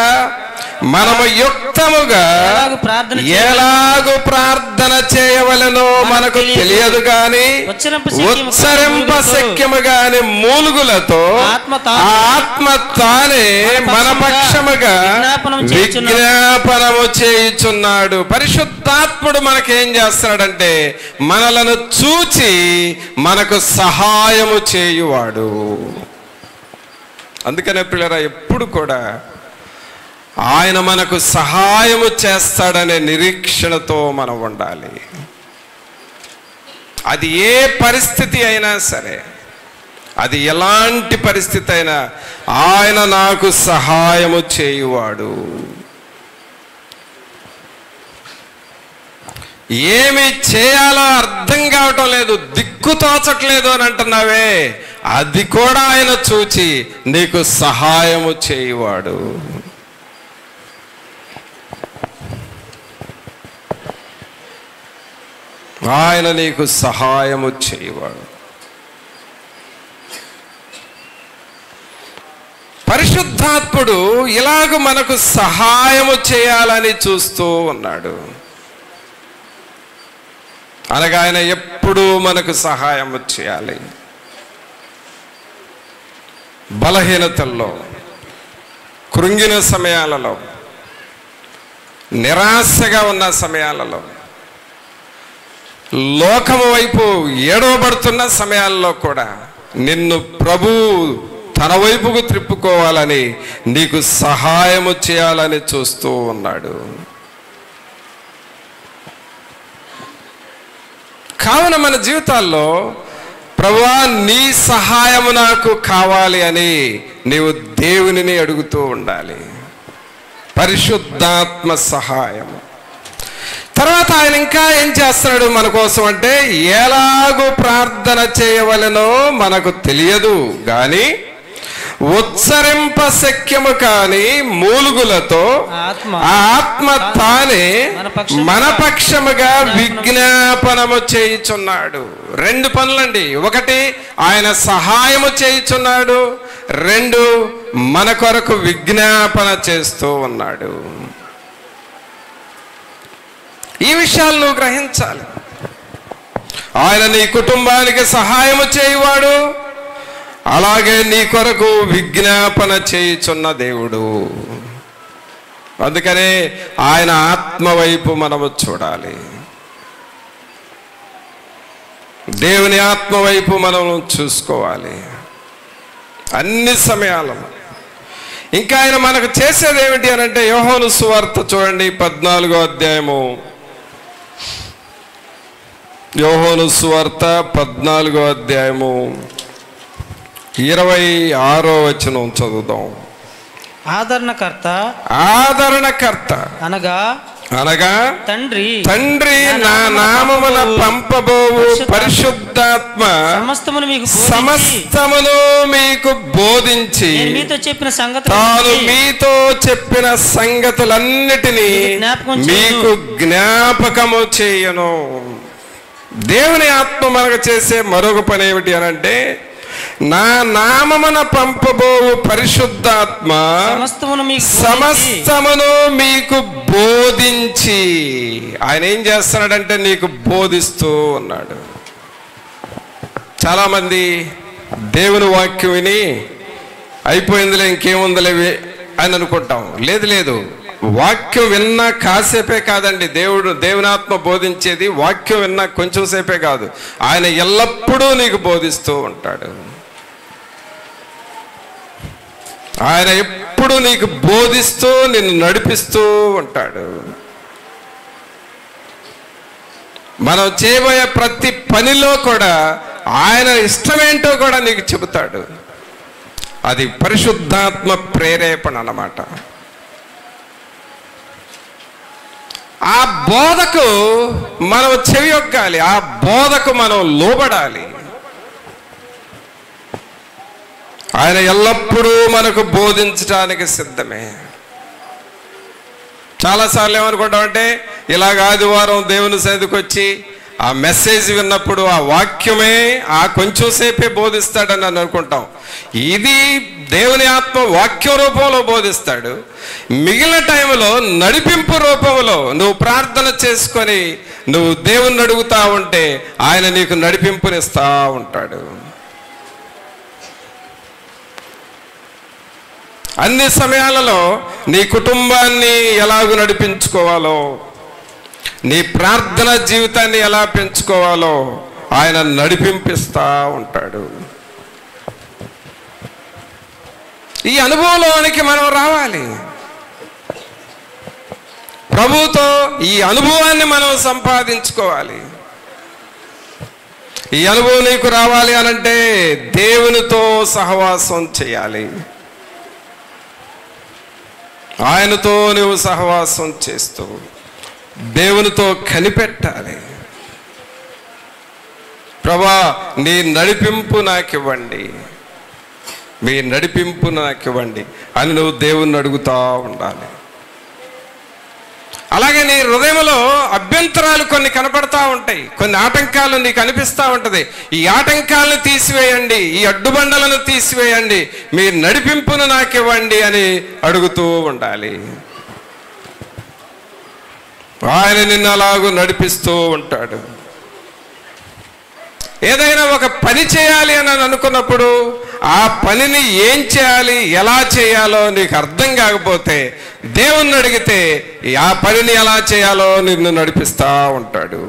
మనము యుక్తముగా ఎలాగూ ప్రార్థన చేయవలెనో మనకు తెలియదు గాని ఉచ్చరింప శక్యము గాని మూలుగులతో ఆత్మ తానే మన పక్షముగా విజ్ఞాపనము చేయుచున్నాడు. పరిశుద్ధాత్ముడు మనకేం చేస్తున్నాడంటే మనలను చూచి మనకు సహాయము చేయువాడు. అందుకనే పిల్లరా, ఎప్పుడు కూడా ఆయన మనకు సహాయము చేస్తాడనే నిరీక్షణతో మనం ఉండాలి. అది ఏ పరిస్థితి అయినా సరే, అది ఎలాంటి పరిస్థితి అయినా ఆయన నాకు సహాయము చేయువాడు. ఏమి చేయాలో అర్థం కావటం లేదు, దిక్కు తోచట్లేదు అని అంటున్నావే, అది కూడా ఆయన చూచి నీకు సహాయము చేయువాడు. ఆయన నీకు సహాయము చేయువాడు. పరిశుద్ధాత్ముడు ఇలాగ మనకు సహాయము చేయాలని చూస్తూ ఉన్నాడు. అనగా ఆయన ఎప్పుడూ మనకు సహాయము చేయాలి. బలహీనతల్లో, కృంగిన సమయాలలో, నిరాశగా ఉన్న సమయాలలో, లోకము వైపు ఏడవబడుతున్న సమయాల్లో కూడా నిన్ను ప్రభు తన వైపుకు త్రిప్పుకోవాలని, నీకు సహాయము చేయాలని చూస్తూ ఉన్నాడు. కావున మన జీవితాల్లో ప్రభువా నీ సహాయము నాకు కావాలి అని నీవు దేవునిని అడుగుతూ ఉండాలి. పరిశుద్ధాత్మ సహాయము. తర్వాత ఆయన ఇంకా ఏం చేస్తున్నాడు మన కోసం అంటే, ఎలాగూ ప్రార్థన చేయవలెనో మనకు తెలియదు గాని ఉచ్చరింప శక్యము కాని మూలుగులతో ఆత్మ తానే మన పక్షముగా విజ్ఞాపనము చేయుచున్నాడు. 2 పనులండి. 1 ఆయన సహాయము చేయుచున్నాడు, 2 మన కొరకు విజ్ఞాపన చేస్తూ ఉన్నాడు. ఈ విషయాలు నువ్వు గ్రహించాలి. ఆయన నీ కుటుంబానికి సహాయము చేయువాడు, అలాగే నీ కొరకు విజ్ఞాపన చేయుచున్న దేవుడు. అందుకనే ఆయన ఆత్మ వైపు మనము చూడాలి. దేవుని ఆత్మ వైపు మనం చూసుకోవాలి అన్ని సమయాలలో. ఇంకా ఆయన మనకు చేసేది ఏమిటి అని అంటే, యోహాను సువార్త చూడండి 14వ అధ్యాయము. యోహాను సువార్త 14వ అధ్యాయము 26వ వచనం చదువుదాం. ఆదరణకర్త అనగా తండ్రి నా నామమున పంపబోవు పరిశుద్ధాత్మ సమస్తమును మీకు బోధించి తాను మీతో చెప్పిన సంగతులన్నిటినీ మీకు జ్ఞాపకము చేయను. దేవుని ఆత్మ మనకు చేసే మరొక పని ఏమిటి అని అంటే, నా నామమున పంపబోవు పరిశుద్ధాత్మ సమస్తమును మీకు బోధించి, ఆయన ఏం చేస్తున్నాడంటే నీకు బోధిస్తూ ఉన్నాడు. చాలామంది దేవుని వాక్యం విని అయిపోయిందిలే ఇంకేముందిలే అని అనుకుంటాం. లేదు లేదు, వాక్యం విన్నా కాసేపే కాదండి. దేవుని ఆత్మ బోధించేది వాక్యం విన్నా కొంచెం సేపే కాదు, ఆయన ఎల్లప్పుడూ నీకు బోధిస్తూ ఉంటాడు. ఆయన ఎప్పుడు నీకు బోధిస్తూ నిన్ను నడిపిస్తూ ఉంటాడు. మనం చేయబోయే ప్రతి పనిలో కూడా ఆయన ఇష్టమేంటో కూడా నీకు చెబుతాడు. అది పరిశుద్ధాత్మ ప్రేరేపణ అన్నమాట. ఆ బోధకు మనం చెవియొగ్గాలి, ఆ బోధకు మనం లోబడాలి. ఆయన ఎల్లప్పుడూ మనకు బోధించడానికి సిద్ధమే. చాలాసార్లు ఏమనుకుంటామంటే, ఇలాగ ఆదివారం దేవుని సన్నిధికి వచ్చి ఆ మెసేజ్ విన్నప్పుడు ఆ వాక్యమే ఆ కొంచెం సేపే బోధిస్తాడని అనుకుంటాం. ఇది దేవుని ఆత్మ వాక్యం రూపంలో బోధిస్తాడు. మిగిలిన టైంలో నడిపింపు రూపంలో నువ్వు ప్రార్థన చేసుకొని నువ్వు దేవుణ్ణి అడుగుతా ఉంటే ఆయన నీకు నడిపింపునిస్తా ఉంటాడు. అన్ని సమయాలలో నీ కుటుంబాన్ని ఎలాగూ నడిపించుకోవాలో, నీ ప్రార్థన జీవితాన్ని ఎలా పెంచుకోవాలో ఆయన నడిపింపిస్తా ఉంటాడు. ఈ అనుభవంలోనికి మనం రావాలి. ప్రభువుతో ఈ అనుభవాన్ని మనం సంపాదించుకోవాలి. ఈ అనుభవం నీకు రావాలి అనంటే దేవునితో సహవాసం చేయాలి. ఆయనతో నువ్వు సహవాసం చేస్తూ దేవునితో కనిపెట్టాలి. ప్రభా, నీ నడిపింపు నాకివ్వండి, మీ నడిపింపు నాకివ్వండి అని నువ్వు దేవుణ్ణి అడుగుతూ ఉండాలి. అలాగే నీ హృదయంలో అభ్యంతరాలు కొన్ని కనపడతా ఉంటాయి, కొన్ని ఆటంకాలు నీకు అనిపిస్తూ ఉంటుంది. ఈ ఆటంకాలను తీసివేయండి, ఈ అడ్డుబండలను తీసివేయండి, మీ నడిపింపును నాకివ్వండి అని అడుగుతూ ఉండాలి. ఆయన నిన్ను అలాగూ నడిపిస్తూ ఉంటాడు. ఏదైనా ఒక పని చేయాలి అని అనుకున్నప్పుడు ఆ పనిని ఏం చేయాలి, ఎలా చేయాలో నీకు అర్థం కాకపోతే దేవుణ్ణి అడిగితే ఆ పనిని ఎలా చేయాలో నిన్ను నడిపిస్తూ ఉంటాడు.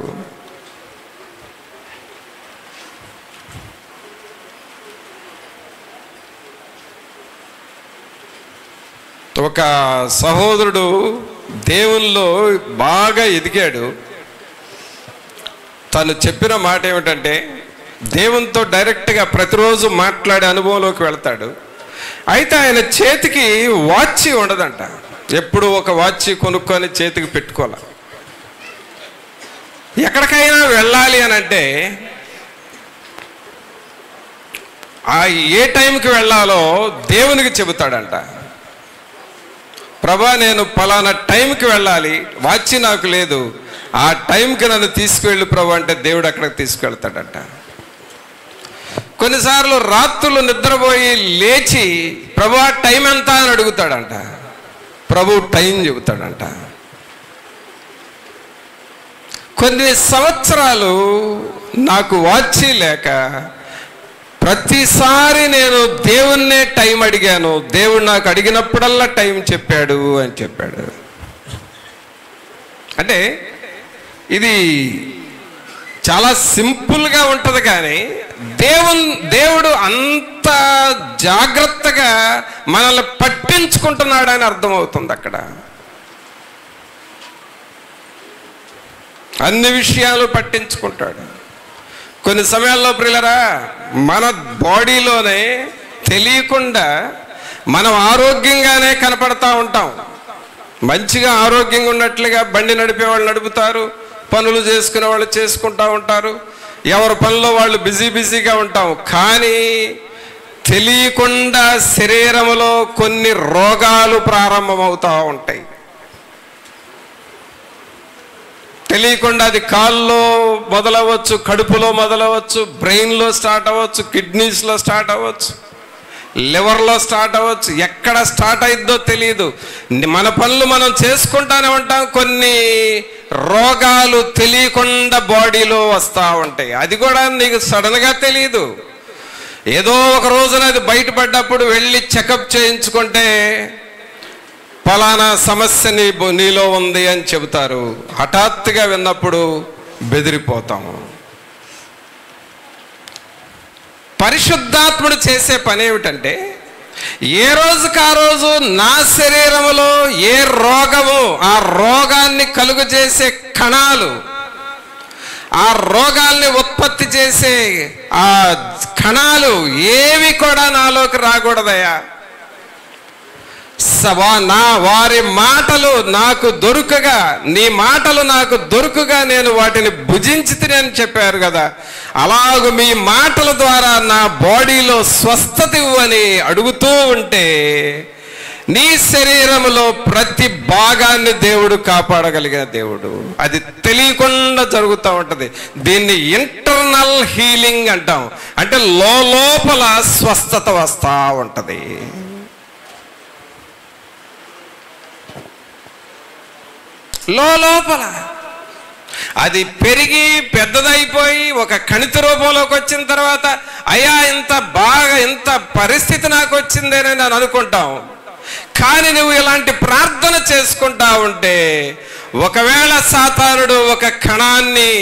ఒక సహోదరుడు దేవునిలో బాగా ఎదిగాడు. తను చెప్పిన మాట ఏమిటంటే, దేవునితో డైరెక్ట్గా ప్రతిరోజు మాట్లాడే అనుభవంలోకి వెళ్తాడు. అయితే ఆయన చేతికి వాచ్ ఉండదంట. ఎప్పుడు ఒక వాచ్ కొనుక్కొని చేతికి పెట్టుకోవాలి. ఎక్కడికైనా వెళ్ళాలి అని అంటే ఆ ఏ టైంకి వెళ్ళాలో దేవునికి చెబుతాడంట. ప్రభా, నేను పలానా టైంకి వెళ్ళాలి, వాచ్ నాకు లేదు, ఆ టైంకి నన్ను తీసుకువెళ్ళు ప్రభు అంటే దేవుడు అక్కడికి తీసుకువెళ్తాడంట. కొన్నిసార్లు రాత్రులు నిద్రపోయి లేచి ప్రభు టైం ఎంత అని అడుగుతాడంట. ప్రభు టైం చెబుతాడంట. కొన్ని సంవత్సరాలు నాకు వాచ్ లేక ప్రతిసారి నేను దేవుణ్ణే టైం అడిగాను, దేవుడు నాకు అడిగినప్పుడల్లా టైం చెప్పాడు అని చెప్పాడు. అంటే ఇది చాలా సింపుల్గా ఉంటుంది, కానీ దేవుడు అంత జాగ్రత్తగా మనల్ని పట్టించుకుంటున్నాడని అర్థమవుతుంది. అక్కడ అన్ని విషయాలు పట్టించుకుంటాడు. కొన్ని సమయాల్లో ప్రియులరా, మన బాడీలోనే తెలియకుండా మనం ఆరోగ్యంగానే కనపడతా ఉంటాం. మంచిగా ఆరోగ్యంగా ఉన్నట్లుగా బండి నడిపే వాళ్ళు నడుపుతారు, పనులు చేసుకునే వాళ్ళు చేసుకుంటూ ఉంటారు, ఎవరి పనిలో వాళ్ళు బిజీగా ఉంటాం. కానీ తెలియకుండా శరీరంలో కొన్ని రోగాలు ప్రారంభమవుతూ ఉంటాయి. తెలియకుండా అది కాల్లో మొదలవచ్చు, కడుపులో మొదలవచ్చు, బ్రెయిన్లో స్టార్ట్ అవ్వచ్చు, కిడ్నీస్లో స్టార్ట్ అవ్వచ్చు, లివర్లో స్టార్ట్ అవ్వచ్చు. ఎక్కడ స్టార్ట్ అయిద్దో తెలియదు. మన పనులు మనం చేసుకుంటానే ఉంటాం. కొన్ని రోగాలు తెలియకుండా బాడీలో వస్తూ ఉంటాయి. అది కూడా నీకు సడన్గా తెలియదు. ఏదో ఒక రోజున అది బయటపడ్డప్పుడు వెళ్ళి చెకప్ చేయించుకుంటే ఫలానా సమస్య నీలో ఉంది అని చెబుతారు. హఠాత్తుగా విన్నప్పుడు బెదిరిపోతాము. పరిశుద్ధాత్ముడు చేసే పని ఏమిటంటే, ఏ రోజుకి ఆ రోజు నా శరీరములో ఏ రోగము, ఆ రోగాన్ని కలుగు చేసే కణాలు, ఆ రోగాల్ని ఉత్పత్తి చేసే ఆ కణాలు ఏవి కూడా నాలోకి రాకూడదయా. వారి మాటలు నాకు దొరుకగా, నీ మాటలు నాకు దొరుకగా నేను వాటిని భుజించితిని అని చెప్పారు కదా. అలాగూ మీ మాటల ద్వారా నా బాడీలో స్వస్థత ఇవ్వని అడుగుతూ ఉంటే నీ శరీరంలో ప్రతి భాగాన్ని దేవుడు కాపాడగలిగిన దేవుడు. అది తెలియకుండా జరుగుతూ ఉంటుంది. దీన్ని ఇంటర్నల్ హీలింగ్ అంటాం. అంటే లోపల స్వస్థత వస్తూ ఉంటుంది. లోపల అది పెరిగి పెద్దదైపోయి ఒక కణితి రూపంలోకి వచ్చిన తర్వాత అయ్యా ఇంత పరిస్థితి నాకు వచ్చిందేనే నేను అనుకుంటాం. కానీ నువ్వు ఇలాంటి ప్రార్థన చేసుకుంటా ఉంటే ఒకవేళ సాతానుడు ఒక కణాన్ని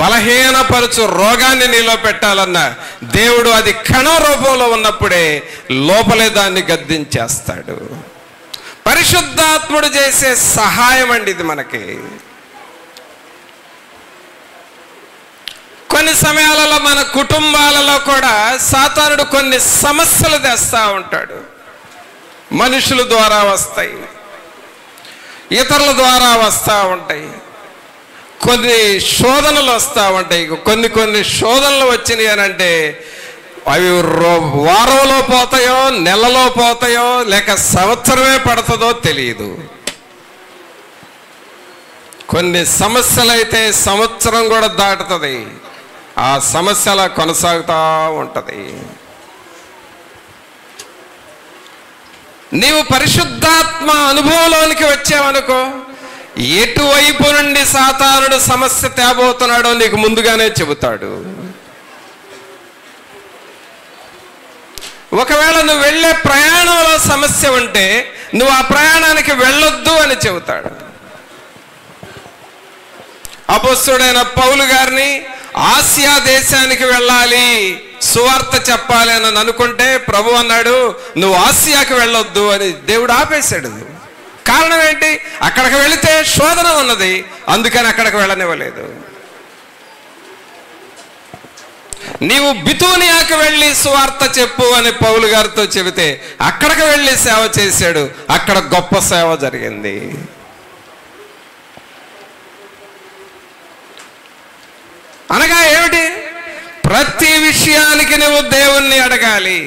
బలహీనపరచు రోగాన్ని నీలో పెట్టాలన్నా దేవుడు అది కణ రూపంలో ఉన్నప్పుడే లోపలే దాన్ని గద్దించేస్తాడు. పరిశుద్ధాత్ముడు చేసే సహాయం అండి ఇది మనకి. కొన్ని సమయాలలో మన కుటుంబాలలో కూడా సాతానుడు కొన్ని సమస్యలు తెస్తూ ఉంటాడు. మనుషుల ద్వారా వస్తాయి, ఇతరుల ద్వారా వస్తూ ఉంటాయి, కొన్ని శోధనలు వస్తూ ఉంటాయి. కొన్ని శోధనలు వచ్చినాయి అని అంటే అవి వారంలో పోతాయో, నెలలో పోతాయో, లేక సంవత్సరమే పడుతుందో తెలియదు. కొన్ని సమస్యలు అయితే సంవత్సరం కూడా దాటుతుంది. ఆ సమస్య అలా కొనసాగుతూ ఉంటుంది. నీవు పరిశుద్ధాత్మ అనుభవంలోనికి వచ్చావనుకో, ఎటువైపు నుండి సాతానుడు సమస్య తేబోతున్నాడో నీకు ముందుగానే చెబుతాడు. ఒకవేళ నువ్వు వెళ్ళే ప్రయాణంలో సమస్య ఉంటే నువ్వు ఆ ప్రయాణానికి వెళ్ళొద్దు అని చెబుతాడు. అపొస్తలుడైన పౌలు గారిని ఆసియా దేశానికి వెళ్ళాలి, సువార్త చెప్పాలి అని అనుకుంటే ప్రభు అన్నాడు నువ్వు ఆసియాకి వెళ్ళొద్దు అని. దేవుడు ఆపేశాడు. కారణం ఏంటి? అక్కడికి వెళితే శోధన ఉన్నది, అందుకని అక్కడికి వెళ్ళనివ్వలేదు. నీవు బితూనియాకి వెళ్ళి సువార్త చెప్పు అని పౌలు గారితో చెబితే అక్కడికి వెళ్ళి సేవ చేశాడు. అక్కడ గొప్ప సేవ జరిగింది. అనగా ఏమిటి? ప్రతి విషయానికి నువ్వు దేవుణ్ణి అడగాలి.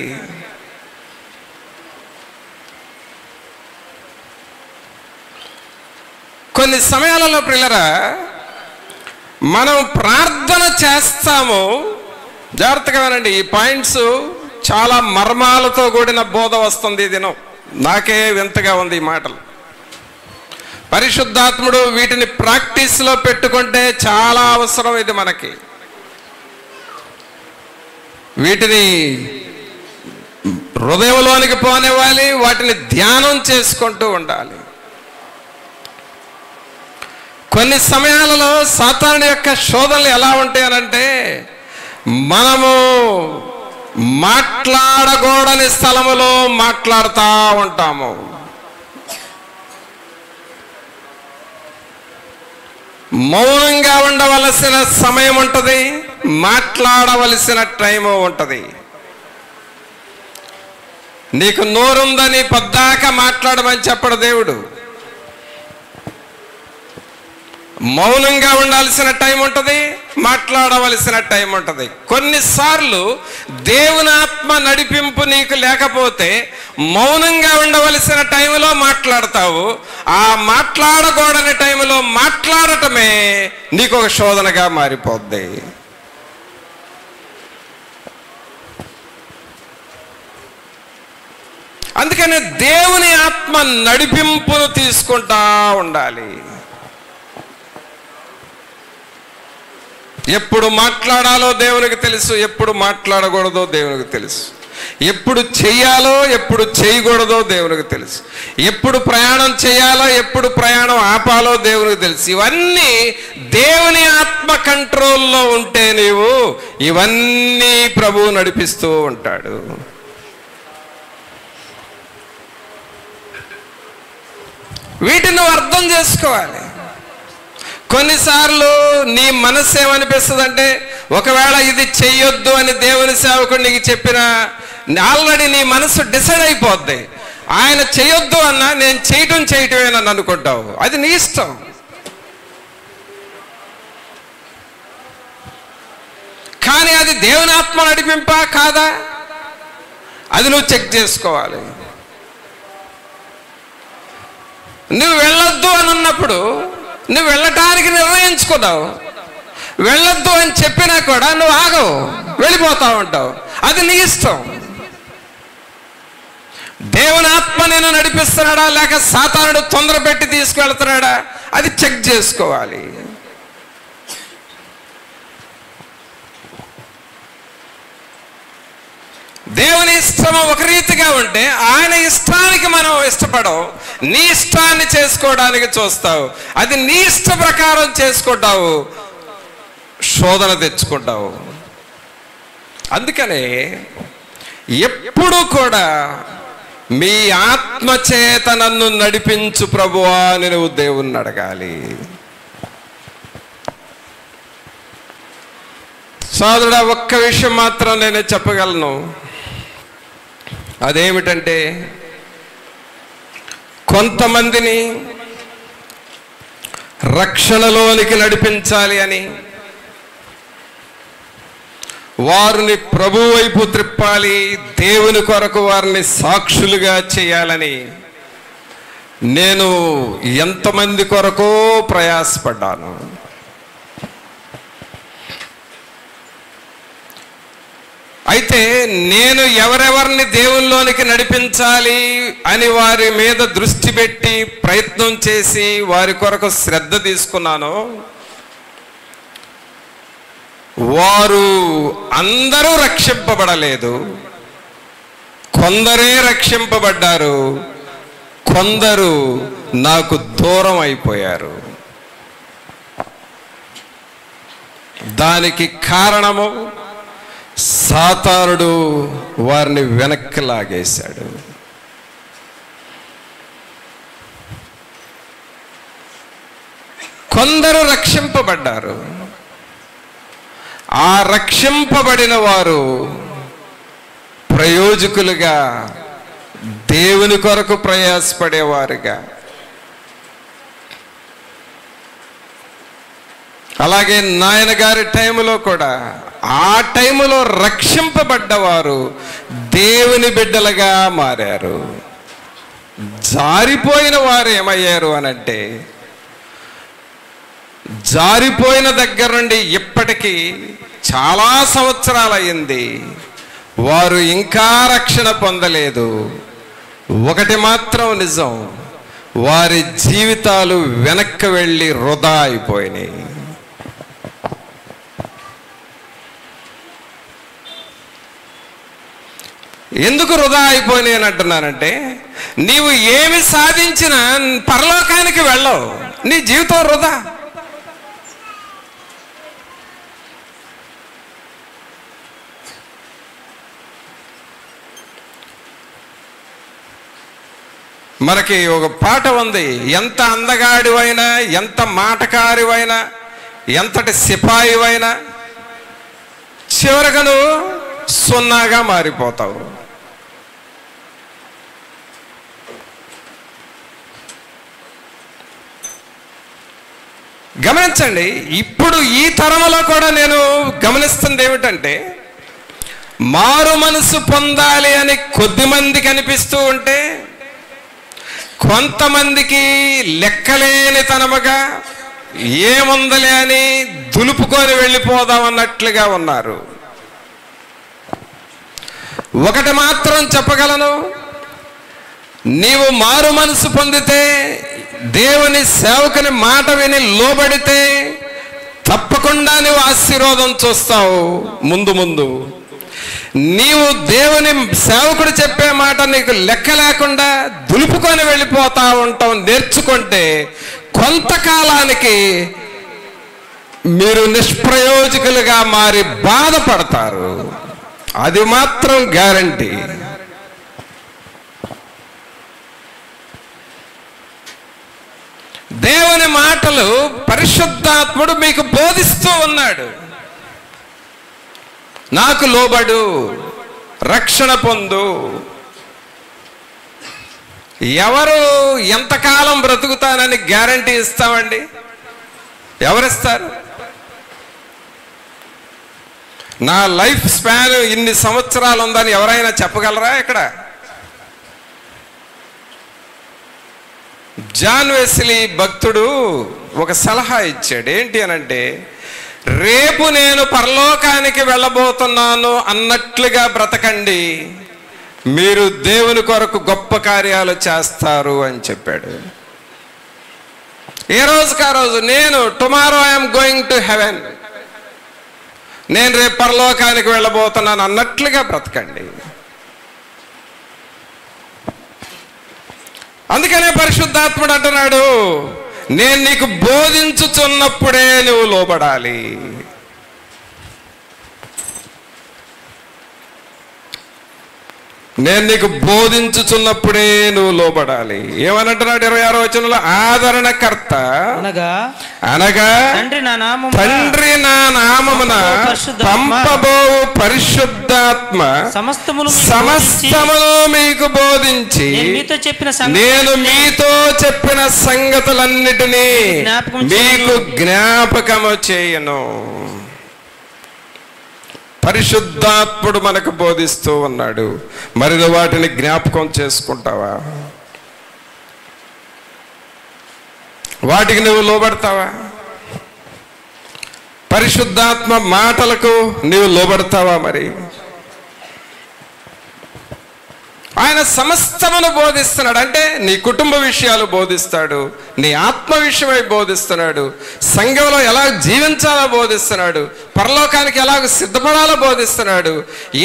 కొన్ని సమయాలలో ప్రియులారా మనం ప్రార్థన చేస్తాము. జాగ్రత్తగా వినండి, ఈ పాయింట్స్ చాలా మర్మాలతో కూడిన బోధ వస్తుంది ఈ దినం. నాకే వింతగా ఉంది ఈ మాటలు. పరిశుద్ధాత్ముడు వీటిని ప్రాక్టీస్లో పెట్టుకుంటే చాలా అవసరం ఇది మనకి. వీటిని హృదయంలోనికి పోనివ్వాలి, వాటిని ధ్యానం చేసుకుంటూ ఉండాలి. కొన్ని సమయాలలో సాతాను యొక్క శోధనలు ఎలా ఉంటాయనంటే మనము మాట్లాడకూడని స్థలములో మాట్లాడుతూ ఉంటాము. మౌనంగా ఉండవలసిన సమయం ఉంటుంది, మాట్లాడవలసిన టైము ఉంటుంది. నీకు నోరుందని పద్దాక మాట్లాడమని చెప్పడు దేవుడు. మౌనంగా ఉండాల్సిన టైం ఉంటుంది, మాట్లాడవలసిన టైం ఉంటుంది. కొన్నిసార్లు దేవుని ఆత్మ నడిపింపు నీకు లేకపోతే మౌనంగా ఉండవలసిన టైంలో మాట్లాడతావు. ఆ మాట్లాడకూడని టైంలో మాట్లాడటమే నీకు ఒక శోధనగా మారిపోద్ది. అందుకని దేవుని ఆత్మ నడిపింపును తీసుకుంటా ఉండాలి. ఎప్పుడు మాట్లాడాలో దేవునికి తెలుసు, ఎప్పుడు మాట్లాడకూడదో దేవునికి తెలుసు. ఎప్పుడు చెయ్యాలో ఎప్పుడు చేయకూడదో దేవునికి తెలుసు. ఎప్పుడు ప్రయాణం చేయాలో ఎప్పుడు ప్రయాణం ఆపాలో దేవునికి తెలుసు. ఇవన్నీ దేవుని ఆత్మ కంట్రోల్లో ఉంటే నీవు ఇవన్నీ ప్రభువు నడిపిస్తూ ఉంటాడు. వీటిని నువ్వు అర్థం చేసుకోవాలి. కొన్నిసార్లు నీ మనస్సు ఏమనిపిస్తుంది అంటే, ఒకవేళ ఇది చెయ్యొద్దు అని దేవుని సేవకుడు నీకు చెప్పిన ఆల్రెడీ నీ మనసు డిసైడ్ అయిపోద్ది. ఆయన చెయ్యొద్దు అన్నా నేను చేయటమేనని అనుకుంటావు. అది నీ ఇష్టం. కానీ అది దేవుని ఆత్మ నడిపింపా కాదా, అది నువ్వు చెక్ చేసుకోవాలి. నువ్వు వెళ్ళొద్దు అని అన్నప్పుడు నువ్వు వెళ్ళటానికి నిర్ణయించుకున్నావు. వెళ్ళొద్దు అని చెప్పినా కూడా నువ్వు ఆగవు, వెళ్ళిపోతా ఉంటావు. అది నీ ఇష్టం. దేవుని ఆత్మ నేను నడిపిస్తున్నాడా లేక సాతానుడు తొందర పెట్టి తీసుకువెళ్తున్నాడా, అది చెక్ చేసుకోవాలి. దేవుని ఇష్టం ఒక రీతిగా ఉంటే ఆయన ఇష్టానికి మనం ఇష్టపడవు. నీ ఇష్టాన్ని చేసుకోవడానికి చూస్తావు. అది నీ ఇష్ట ప్రకారం చేసుకుంటావు, శోధన తెచ్చుకుంటావు. అందుకనే ఎప్పుడు కూడా మీ ఆత్మచేత నన్ను నడిపించు ప్రభువా అని నువ్వు దేవుణ్ణి అడగాలి. సోదరుడా, ఒక్క విషయం మాత్రం నేను చెప్పగలను. అదేమిటంటే, కొంతమందిని రక్షణలోనికి నడిపించాలి అని, వారిని ప్రభు వైపు త్రిప్పాలి, దేవుని కొరకు వారిని సాక్షులుగా చేయాలని నేను ఎంతమంది కొరకో ప్రయాసపడ్డాను. అయితే నేను ఎవరెవరిని దేవునిలోనికి నడిపించాలి అని వారి మీద దృష్టి పెట్టి ప్రయత్నం చేసి వారి కొరకు శ్రద్ధ తీసుకున్నాను, వారు అందరూ రక్షింపబడలేదు. కొందరే రక్షింపబడ్డారు, కొందరు నాకు దూరం అయిపోయారు. దానికి కారణము సాతానుడు వారిని వెనక్కి లాగేశాడు. కొందరు రక్షింపబడ్డారు. ఆ రక్షింపబడిన వారు ప్రయోజకులుగా, దేవుని కొరకు ప్రయాసపడేవారుగా, అలాగే నాయన గారి టైంలో కూడా ఆ టైంలో రక్షింపబడ్డవారు దేవుని బిడ్డలుగా మారారు. జారిపోయిన వారు ఏమయ్యారు అనంటే, జారిపోయిన దగ్గర నుండి ఇప్పటికీ చాలా సంవత్సరాలు అయింది, వారు ఇంకా రక్షణ పొందలేదు. ఒకటి మాత్రం నిజం, వారి జీవితాలు వెనక్కి వెళ్ళి వృధా అయిపోయినాయి. ఎందుకు వృధా అయిపోయినాయి అని అంటున్నానంటే, నీవు ఏమి సాధించినా పరలోకానికి వెళ్ళవు, నీ జీవితం వృధా. మనకి ఒక పాట ఉంది, ఎంత అందగాడివైనా, ఎంత మాటకారివైనా, ఎంతటి సిపాయివైనా చివరకు నువ్వు సున్నాగా మారిపోతావు. గమనించండి, ఇప్పుడు ఈ తరంలో కూడా నేను గమనిస్తుంది ఏమిటంటే, మారు మనసు పొందాలి అని కొద్దిమందికి అనిపిస్తూ ఉంటే, కొంతమందికి లెక్కలేని తనముగా ఏముందలే అని దులుపుకొని వెళ్ళిపోదాం అన్నట్లుగా ఉన్నారు. ఒకటి మాత్రం చెప్పగలను, నీవు మారు మనసు పొందితే, దేవుని సేవకుని మాట విని లోబడితే తప్పకుండా నువ్వు ఆశీర్వాదం చూస్తావు. ముందు ముందు నీవు దేవుని సేవకుడు చెప్పే మాట నీకు లెక్క లేకుండా దులుపుకొని వెళ్ళిపోతా ఉంటావు. నేర్చుకుంటే కొంతకాలానికి మీరు నిష్ప్రయోజకులుగా మారి బాధపడతారు. అది మాత్రం గ్యారంటీ. దేవుని మాటలు పరిశుద్ధాత్ముడు మీకు బోధిస్తూ ఉన్నాడు. నాకు లోబడు, రక్షణ పొందు. ఎవరు ఎంతకాలం బ్రతుకుతానని గ్యారంటీ ఇస్తామండి? ఎవరిస్తారు? నా లైఫ్ స్పాన్ ఇన్ని సంవత్సరాలు ఉందని ఎవరైనా చెప్పగలరా? ఇక్కడ జాన్ వెస్లీ భక్తుడు ఒక సలహా ఇచ్చాడు. ఏంటి అనంటే, రేపు నేను పరలోకానికి వెళ్ళబోతున్నాను అన్నట్లుగా బ్రతకండి, మీరు దేవుని కొరకు గొప్ప కార్యాలు చేస్తారు అని చెప్పాడు. ఏ రోజుకి ఆ రోజు నేను tomorrow I'm going to heaven, నేను రేపు పరలోకానికి వెళ్ళబోతున్నాను అన్నట్లుగా బ్రతకండి. అందుకనే పరిశుద్ధాత్ముడు అంటున్నాడు, నేను నీకు బోధించుచున్నప్పుడే నువ్వు లోబడాలి. నేను నీకు బోధించుచున్నప్పుడే నువ్వు లోబడాలి. ఏమనంటున్నాడు 26వ వచనంలో? ఆదరణకర్త అనగా తండ్రి నా నామమున పంపబోవు పరిశుద్ధాత్మ సమస్తమును మీకు బోధించి నేను మీతో చెప్పిన సంగతులన్నిటినీ మీకు జ్ఞాపకము చేయను. పరిశుద్ధాత్ముడు మనకు బోధిస్తూ ఉన్నాడు. మరి నువ్వు వాటిని జ్ఞాపకం చేసుకుంటావా? వాటికి నువ్వు లోబడతావా? పరిశుద్ధాత్మ మాటలకు నీవు లోబడతావా? మరి ఆయన సమస్తమును బోధిస్తున్నాడు. అంటే నీ కుటుంబ విషయాలు బోధిస్తాడు, నీ ఆత్మ విషయమై బోధిస్తున్నాడు, సంఘంలో ఎలా జీవించాలో బోధిస్తున్నాడు, పరలోకానికి ఎలాగ సిద్ధపడాలో బోధిస్తున్నాడు,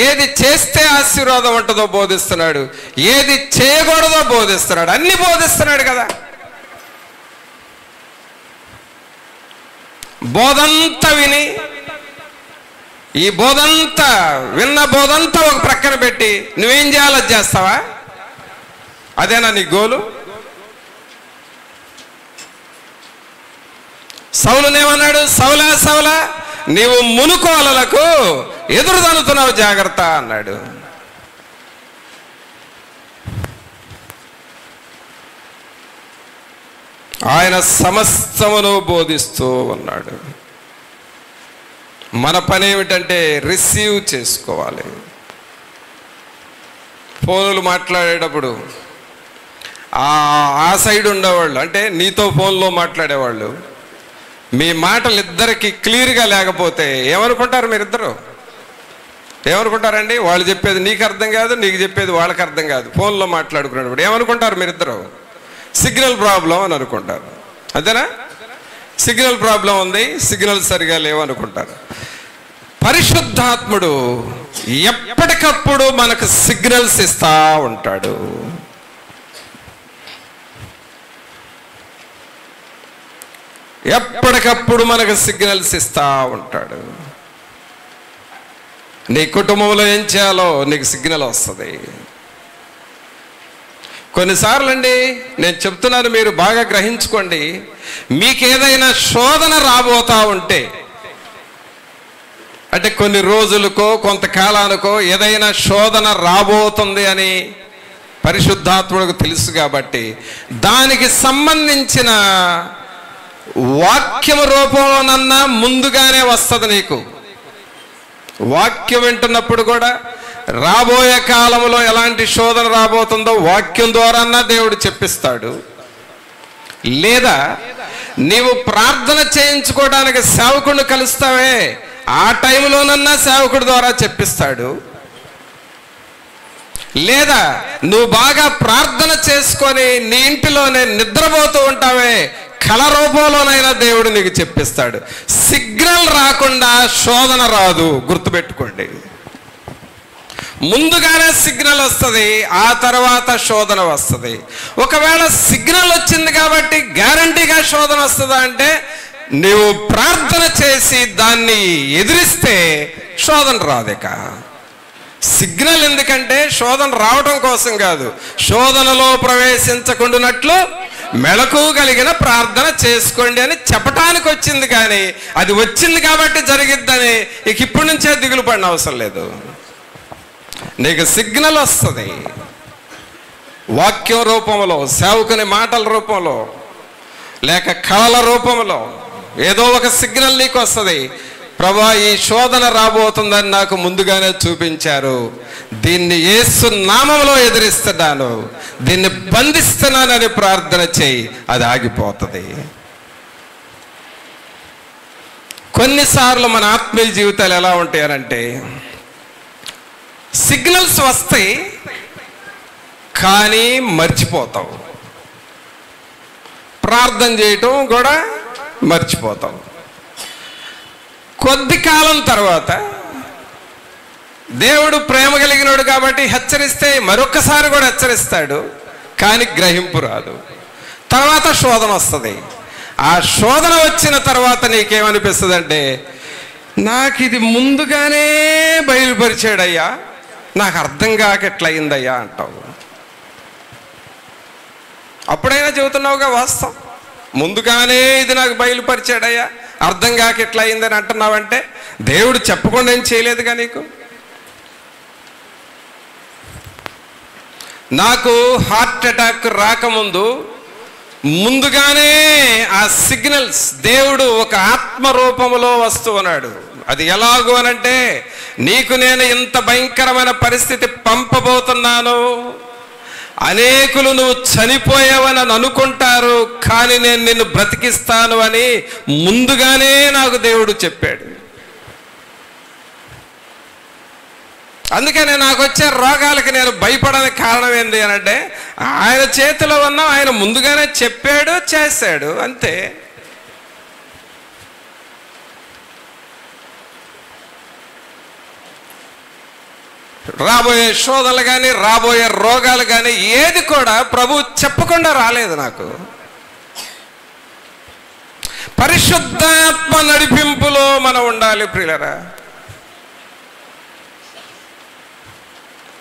ఏది చేస్తే ఆశీర్వాదం ఉంటుందో బోధిస్తున్నాడు, ఏది చేయకూడదో బోధిస్తున్నాడు. అన్ని బోధిస్తున్నాడు కదా. బోధంతా విని, ఈ బోధంతా విన్న బోధంతా ఒక ప్రక్కన పెట్టి నువ్వేం చేయాలో చేస్తావా? అదేనా నీ గోలు? సౌలునేమన్నాడు? సౌలా సౌలా, నీవు మునుకోలలకు ఎదురు తనుతున్నావు, జాగ్రత్త అన్నాడు. ఆయన సమస్తమును బోధిస్తూ ఉన్నాడు. మన పని ఏమిటంటే రిసీవ్ చేసుకోవాలి. ఫోన్లు మాట్లాడేటప్పుడు ఆ సైడ్ ఉండేవాళ్ళు, అంటే నీతో ఫోన్లో మాట్లాడేవాళ్ళు, మీ మాటలు ఇద్దరికి క్లియర్గా లేకపోతే ఏమనుకుంటారు? మీరిద్దరు ఏమనుకుంటారండి? వాళ్ళు చెప్పేది నీకు అర్థం కాదు, నీకు చెప్పేది వాళ్ళకి అర్థం కాదు. ఫోన్లో మాట్లాడుకునేటప్పుడు ఏమనుకుంటారు మీరిద్దరు? సిగ్నల్ ప్రాబ్లం అని అనుకుంటారు. అంతేనా? సిగ్నల్ ప్రాబ్లం ఉంది, సిగ్నల్ సరిగా లేవనుకుంటారు. పరిశుద్ధాత్ముడు ఎప్పటికప్పుడు మనకు సిగ్నల్స్ ఇస్తా ఉంటాడు. ఎప్పటికప్పుడు మనకు సిగ్నల్స్ ఇస్తా ఉంటాడు. నీ కుటుంబంలో ఏం చేయాలో నీకు సిగ్నల్ వస్తుంది. కొన్నిసార్లు అండి నేను చెప్తున్నాను, మీరు బాగా గ్రహించుకోండి. మీకేదైనా శోధన రాబోతా ఉంటే, అంటే కొన్ని రోజులకో కొంతకాలానికో ఏదైనా శోధన రాబోతుంది అని పరిశుద్ధాత్ముడికి తెలుసు కాబట్టి దానికి సంబంధించిన వాక్యం రూపంలోనన్నా ముందుగానే వస్తుంది నీకు. వాక్యం వింటున్నప్పుడు కూడా రాబోయే కాలంలో ఎలాంటి శోధన రాబోతుందో వాక్యం ద్వారా దేవుడు చెప్పిస్తాడు. లేదా నీవు ప్రార్థన చేయించుకోవడానికి సేవకుడిని కలుస్తావే, ఆ టైంలోనన్నా సేవకుడి ద్వారా చెప్పిస్తాడు. లేదా నువ్వు బాగా ప్రార్థన చేసుకొని నీ ఇంటిలోనే నిద్రపోతూ ఉంటావే, కళ రూపంలోనైనా దేవుడు నీకు చెప్పిస్తాడు. సిగ్నల్ రాకుండా శోధన రాదు, గుర్తుపెట్టుకోండి. ముందుగానే సిగ్నల్ వస్తుంది, ఆ తర్వాత శోధన వస్తుంది. ఒకవేళ సిగ్నల్ వచ్చింది కాబట్టి గ్యారంటీగా శోధన వస్తుందా అంటే, నీవు ప్రార్థన చేసి దాన్ని ఎదిరిస్తే శోధన రాదిక. సిగ్నల్ ఎందుకంటే శోధన రావటం కోసం కాదు, శోధనలో ప్రవేశించకుండానట్లు మెళకువ కలిగిన ప్రార్థన చేసుకోండి అని చెప్పటానికి వచ్చింది. కానీ అది వచ్చింది కాబట్టి జరిగిద్దని ఇక ఇప్పటి నుంచే దిగులు పడిన అవసరం లేదు. నీకు సిగ్నల్ వస్తుంది వాక్యం రూపంలో, సేవకుని మాటల రూపంలో, లేక కళల రూపంలో ఏదో ఒక సిగ్నల్ నీకు వస్తుంది. ప్రభా, ఈ శోధన రాబోతుందని నాకు ముందుగానే చూపించారు, దీన్ని యేసు నామములో ఎదిరిస్తున్నాను, దీన్ని బంధిస్తున్నానని ప్రార్థన చేయి, అది ఆగిపోతుంది. కొన్నిసార్లు మన ఆత్మీయ జీవితాలు ఎలా ఉంటాయనంటే, సిగ్నల్స్ వస్తాయి కానీ మర్చిపోతావు, ప్రార్థన చేయటం కూడా మర్చిపోతావు. కొద్ది కాలం తర్వాత దేవుడు ప్రేమ కలిగినోడు కాబట్టి హెచ్చరిస్తే మరొక్కసారి కూడా హెచ్చరిస్తాడు, కానీ గ్రహింపు రాదు. తర్వాత శోధన వస్తుంది. ఆ శోధన వచ్చిన తర్వాత నీకేమనిపిస్తుంది అంటే, నాకు ఇది ముందుగానే బయలుపరిచాడయ్యా, నాకు అర్థం కాక ఎట్లయిందయ్యా అంటావు. అప్పుడైనా చెబుతున్నావుగా వాస్తవం, ముందుగానే ఇది నాకు బయలుపరిచాడయ్యా, అర్థం కాక ఎట్లా అయిందని అంటున్నావంటే దేవుడు చెప్పకుండా ఏం చేయలేదుగా నీకు. నాకు హార్ట్ అటాక్ రాకముందు ముందుగానే ఆ సిగ్నల్స్ దేవుడు ఒక ఆత్మ రూపంలో వస్తూ ఉన్నాడు. అది ఎలాగో అనంటే, నీకు నేను ఇంత భయంకరమైన పరిస్థితి పంపబోతున్నాను, అనేకులు నువ్వు చనిపోయావని అనుకుంటారు, కానీ నేను నిన్ను బ్రతికిస్తాను అని ముందుగానే నాకు దేవుడు చెప్పాడు. అందుకనే నాకు వచ్చే రోగాలకి నేను భయపడడానికి కారణం ఏంటి అని అంటే, ఆయన చేతిలో ఉన్న ఆయన ముందుగానే చెప్పాడు, చేశాడు, అంతే. రాబోయే శోధనలు కానీ రాబోయే రోగాలు కానీ ఏది కూడా ప్రభు చెప్పకుండా రాలేదు నాకు. పరిశుద్ధాత్మ నడిపింపులో మనం ఉండాలి ప్రియులరా.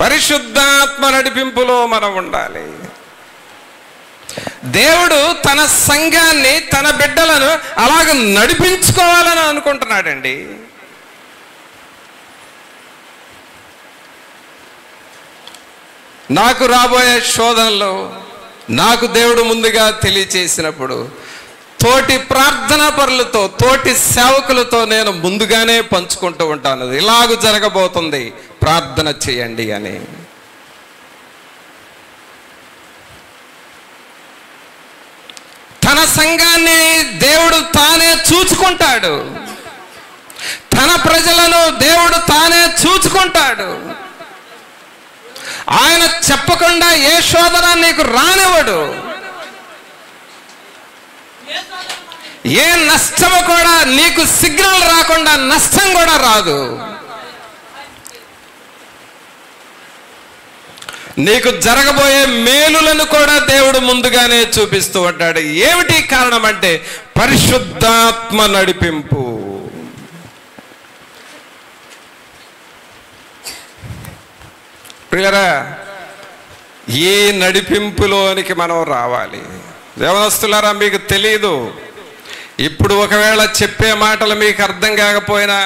పరిశుద్ధాత్మ నడిపింపులో మనం ఉండాలి. దేవుడు తన సంఘాన్ని, తన బిడ్డలను అలాగ నడిపించుకోవాలని అనుకుంటున్నాడండి. నాకు రాబోయే శోధనలో నాకు దేవుడు ముందుగా తెలియచేసినప్పుడు తోటి ప్రార్థనా పరులతో, తోటి సేవకులతో నేను ముందుగానే పంచుకుంటూ ఉంటాను, ఇలాగ జరగబోతుంది, ప్రార్థన చేయండి అని. తన సంఘాన్ని దేవుడు తానే చూచుకుంటాడు, తన ప్రజలను దేవుడు తానే చూచుకుంటాడు. ఆయన చెప్పకుండా ఏ శోధన నీకు రానివ్వడు, ఏ నష్టము కూడా నీకు సిగ్నల్ రాకుండా నష్టం కూడా రాదు. నీకు జరగబోయే మేలులను కూడా దేవుడు ముందుగానే చూపిస్తూ ఉంటాడు. ఏమిటి కారణం అంటే పరిశుద్ధాత్మ నడిపింపు. ప్రియరా, ఈ నడిపింపులోనికి మనం రావాలి. యవనస్తులారా, మీకు తెలియదు, ఇప్పుడు ఒకవేళ చెప్పే మాటలు మీకు అర్థం కాకపోయినా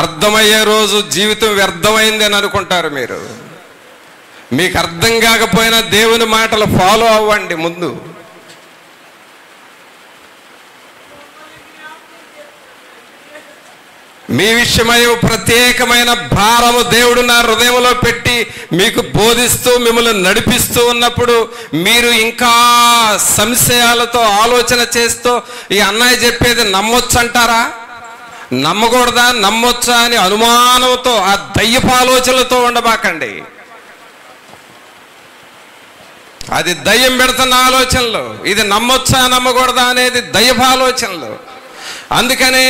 అర్థమయ్యే రోజు జీవితం వ్యర్థమైంది అని అనుకుంటారు మీరు. మీకు అర్థం కాకపోయినా దేవుని మాటలు ఫాలో అవ్వండి ముందు. మీ విషయమై ప్రత్యేకమైన భారము దేవుడు నా హృదయంలో పెట్టి మీకు బోధిస్తూ మిమ్మల్ని నడిపిస్తూ ఉన్నప్పుడు మీరు ఇంకా సంశయాలతో ఆలోచన చేస్తూ ఈ అన్నయ్య చెప్పేది నమ్మొచ్చు అంటారా, నమ్మకూడదా, నమ్మొచ్చా అని అనుమానంతో ఆ దయ్యపు ఆలోచనలతో ఉండబాకండి. అది దయ్యం పెడుతున్న ఆలోచనలు, ఇది నమ్మొచ్చా నమ్మకూడదా అనేది దయ్యపు ఆలోచనలు. అందుకనే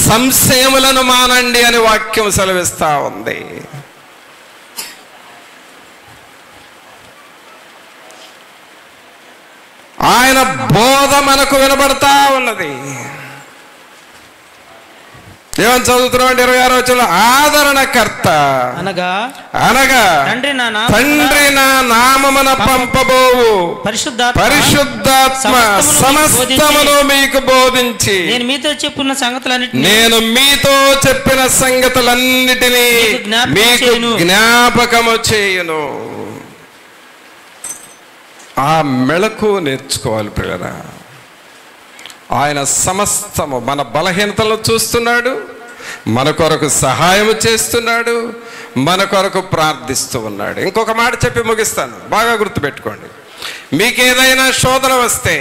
సంశయములను మానండి అని వాక్యం సెలవిస్తా ఉంది. ఆయన బోధ మనకు వినబడతా ఉన్నది. ఏమని చదువుతున్నాం అంటే 26వ వచనంలో, ఆదరణకర్త అనగా తండ్రి నా నామమున పంపబోవు పరిశుద్ధాత్మ సమస్తమును మీకు బోధించి నేను మీతో చెప్పిన సంగతులన్నిటినీ మీకు జ్ఞాపకము చేయును. ఆ మెళకు నేర్చుకోవాలి పిల్లరా. ఆయన సమస్తము మన బలహీనతలను చూస్తున్నాడు, మన కొరకు సహాయం చేస్తున్నాడు, మన కొరకు ప్రార్థిస్తూ ఉన్నాడు. ఇంకొక మాట చెప్పి ముగిస్తాను, బాగా గుర్తుపెట్టుకోండి. మీకేదైనా శోధన వస్తే,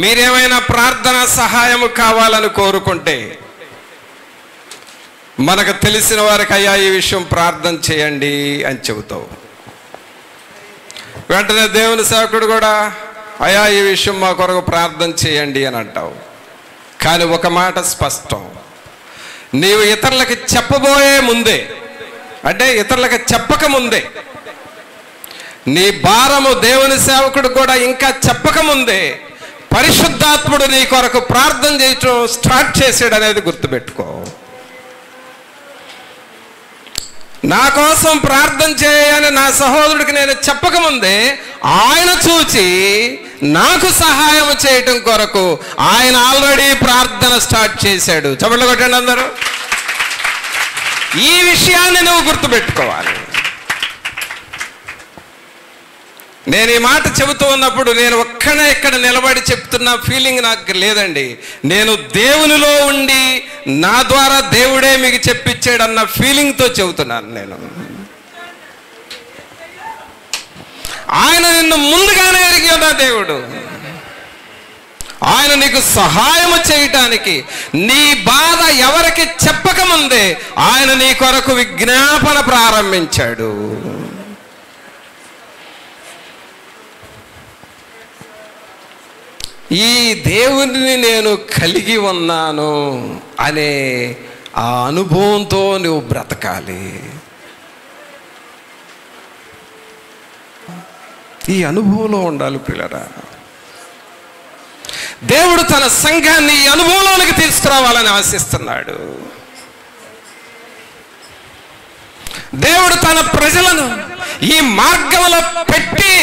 మీరేమైనా ప్రార్థన సహాయం కావాలని కోరుకుంటే, మనకు తెలిసిన వారికి అయ్యా ఈ విషయం ప్రార్థన చేయండి అని చెబుతావు. వెంటనే దేవుని సేవకుడు కూడా అయ్యా ఈ విషయం మా కొరకు ప్రార్థన చేయండి అని అంటావు. కానీ ఒక మాట స్పష్టం, నీవు ఇతరులకి చెప్పబోయే ముందే, అంటే ఇతరులకి చెప్పక ముందే, నీ భారము దేవుని సేవకుడు కూడా ఇంకా చెప్పక ముందే పరిశుద్ధాత్ముడు నీ కొరకు ప్రార్థన చేయటం స్టార్ట్ చేసాడు అనేది గుర్తుపెట్టుకో. నా కోసం ప్రార్థన చేయని నా సహోదరుడికి నేను చెప్పకముందే ఆయన చూచి నాకు సహాయం చేయటం కొరకు ఆయన ఆల్రెడీ ప్రార్థన స్టార్ట్ చేశాడు. చప్పట్లు కొట్టండి అందరూ. ఈ విషయాన్ని నువ్వు గుర్తుపెట్టుకోవాలి. నేను ఈ మాట చెబుతూ ఉన్నప్పుడు నేను ఒక్కనే ఇక్కడ నిలబడి చెప్తున్న ఫీలింగ్ నాకు లేదండి. నేను దేవునిలో ఉండి నా ద్వారా దేవుడే మీకు చెప్పించాడన్న ఫీలింగ్తో చెబుతున్నాను. నేను ఆయన నిన్ను ముందుగానే ఎరిగి ఉన్న దేవుడు. ఆయన నీకు సహాయం చేయటానికి నీ బాధ ఎవరికి చెప్పకముందే ఆయన నీ కొరకు విజ్ఞాపన ప్రారంభించాడు. ఈ దేవుని నేను కలిగి ఉన్నాను అనే ఆ అనుభవంతో నువ్వు బ్రతకాలి. ఈ అనుభవంలో ఉండాలి పిల్లరా. దేవుడు తన సంఘాన్ని ఈ అనుభవంలోనికి తీసుకురావాలని ఆశిస్తున్నాడు. దేవుడు తన ప్రజలను ఈ మార్గంలో పెట్టి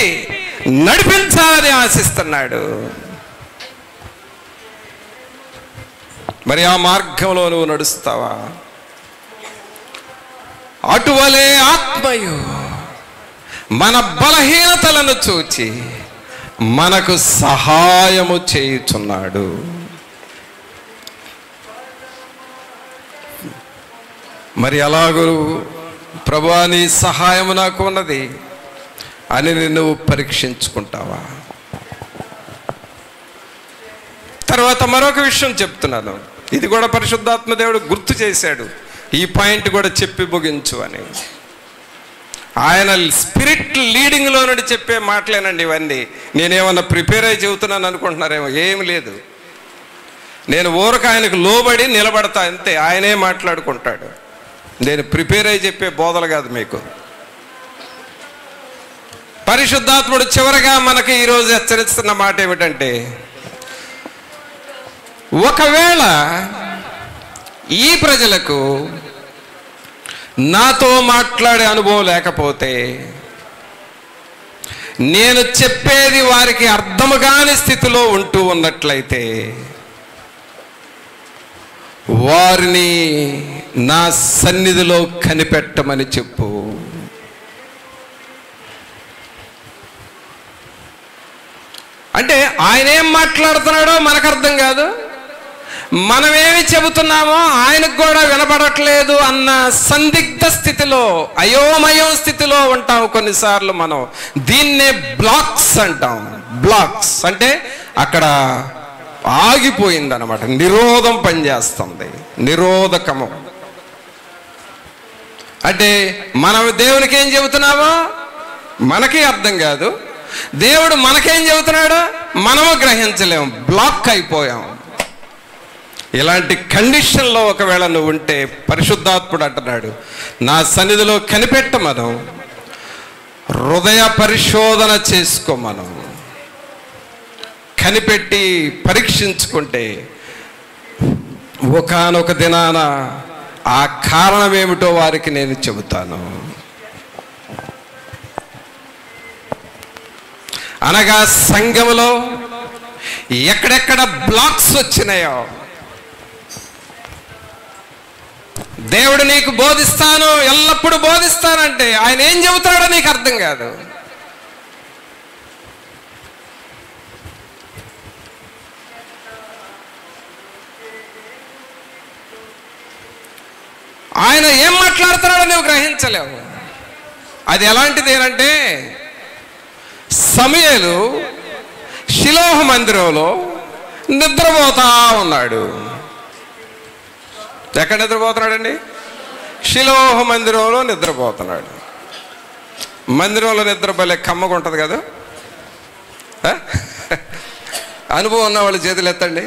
నడిపించాలని ఆశిస్తున్నాడు. మరి ఆ మార్గంలో నువ్వు నడుస్తావా? అటువలే ఆత్మయు మన బలహీనతలను చూచి మనకు సహాయము చేయుచున్నాడు. మరి ఎలాగూ ప్రభువా నీ సహాయము నాకు ఉన్నది అని నువ్వు పరీక్షించుకుంటావా? తర్వాత మరొక విషయం చెప్తున్నాను, ఇది కూడా పరిశుద్ధాత్మ దేవుడు గుర్తు చేశాడు. ఈ పాయింట్ కూడా చెప్పి ముగించు అని. ఆయన స్పిరిట్ లీడింగ్లో నుండి చెప్పే మాటలేనండి ఇవన్నీ. నేనేమన్నా ప్రిపేర్ అయి చెబుతున్నాను అనుకుంటున్నారేమో, ఏమి లేదు. నేను ఊరక ఆయనకు లోబడి నిలబడతా అంతే. ఆయనే మాట్లాడుకుంటాడు. నేను ప్రిపేర్ అయి చెప్పే బోధలు కాదు మీకు. పరిశుద్ధాత్ముడు చివరగా మనకి ఈరోజు హెచ్చరిస్తున్న మాట ఏమిటంటే, ఒకవేళ ఈ ప్రజలకు నాతో మాట్లాడే అనుభవం లేకపోతే, నేను చెప్పేది వారికి అర్థము కాని స్థితిలో ఉంటూ ఉన్నట్లయితే, వారిని నా సన్నిధిలో కనిపెట్టమని చెప్పు. అంటే ఆయన ఏం మాట్లాడుతున్నాడో మనకు అర్థం కాదు. మనమేమి చెబుతున్నామో ఆయనకు కూడా వినపడట్లేదు అన్న సందిగ్ధ స్థితిలో, అయోమయం స్థితిలో ఉంటాం కొన్నిసార్లు మనం. దీన్నే బ్లాక్స్ అంటాం. బ్లాక్స్ అంటే అక్కడ ఆగిపోయింది అనమాట, నిరోధం పనిచేస్తుంది, నిరోధకము. అంటే మనం దేవునికి ఏం చెబుతున్నామో మనకి అర్థం కాదు, దేవుడు మనకేం చెబుతున్నాడో మనము గ్రహించలేము, బ్లాక్ అయిపోయాం. ఇలాంటి కండిషన్లో ఒకవేళ నువ్వు ఉంటే పరిశుద్ధాత్ముడు అంటున్నాడు, నా సన్నిధిలో కనిపెట్టమను, హృదయ పరిశోధన చేసుకోమను. కనిపెట్టి పరీక్షించుకుంటే ఒకానొక దినాన ఆ కారణం ఏమిటో వారికి నేను చెబుతాను. అనగా సంఘములో ఎక్కడెక్కడ బ్లాక్స్ వచ్చినాయో, దేవుడు నీకు బోధిస్తాను, ఎల్లప్పుడూ బోధిస్తానంటే ఆయన ఏం చెబుతాడో నీకు అర్థం కాదు. ఆయన ఏం మాట్లాడుతున్నాడో నువ్వు గ్రహించలేవు. అది ఎలాంటిది అంటే, సమూయేలు షిలోహు మందిరంలో నిద్రపోతా ఉన్నాడు. ఎక్కడ నిద్రపోతున్నాడండి? షిలోహు మందిరంలో నిద్రపోతున్నాడు. మందిరంలో నిద్ర భలే కమ్మగా ఉంటుంది కదా. అనుభవం ఉన్న వాళ్ళు చేతులు ఎత్తండి.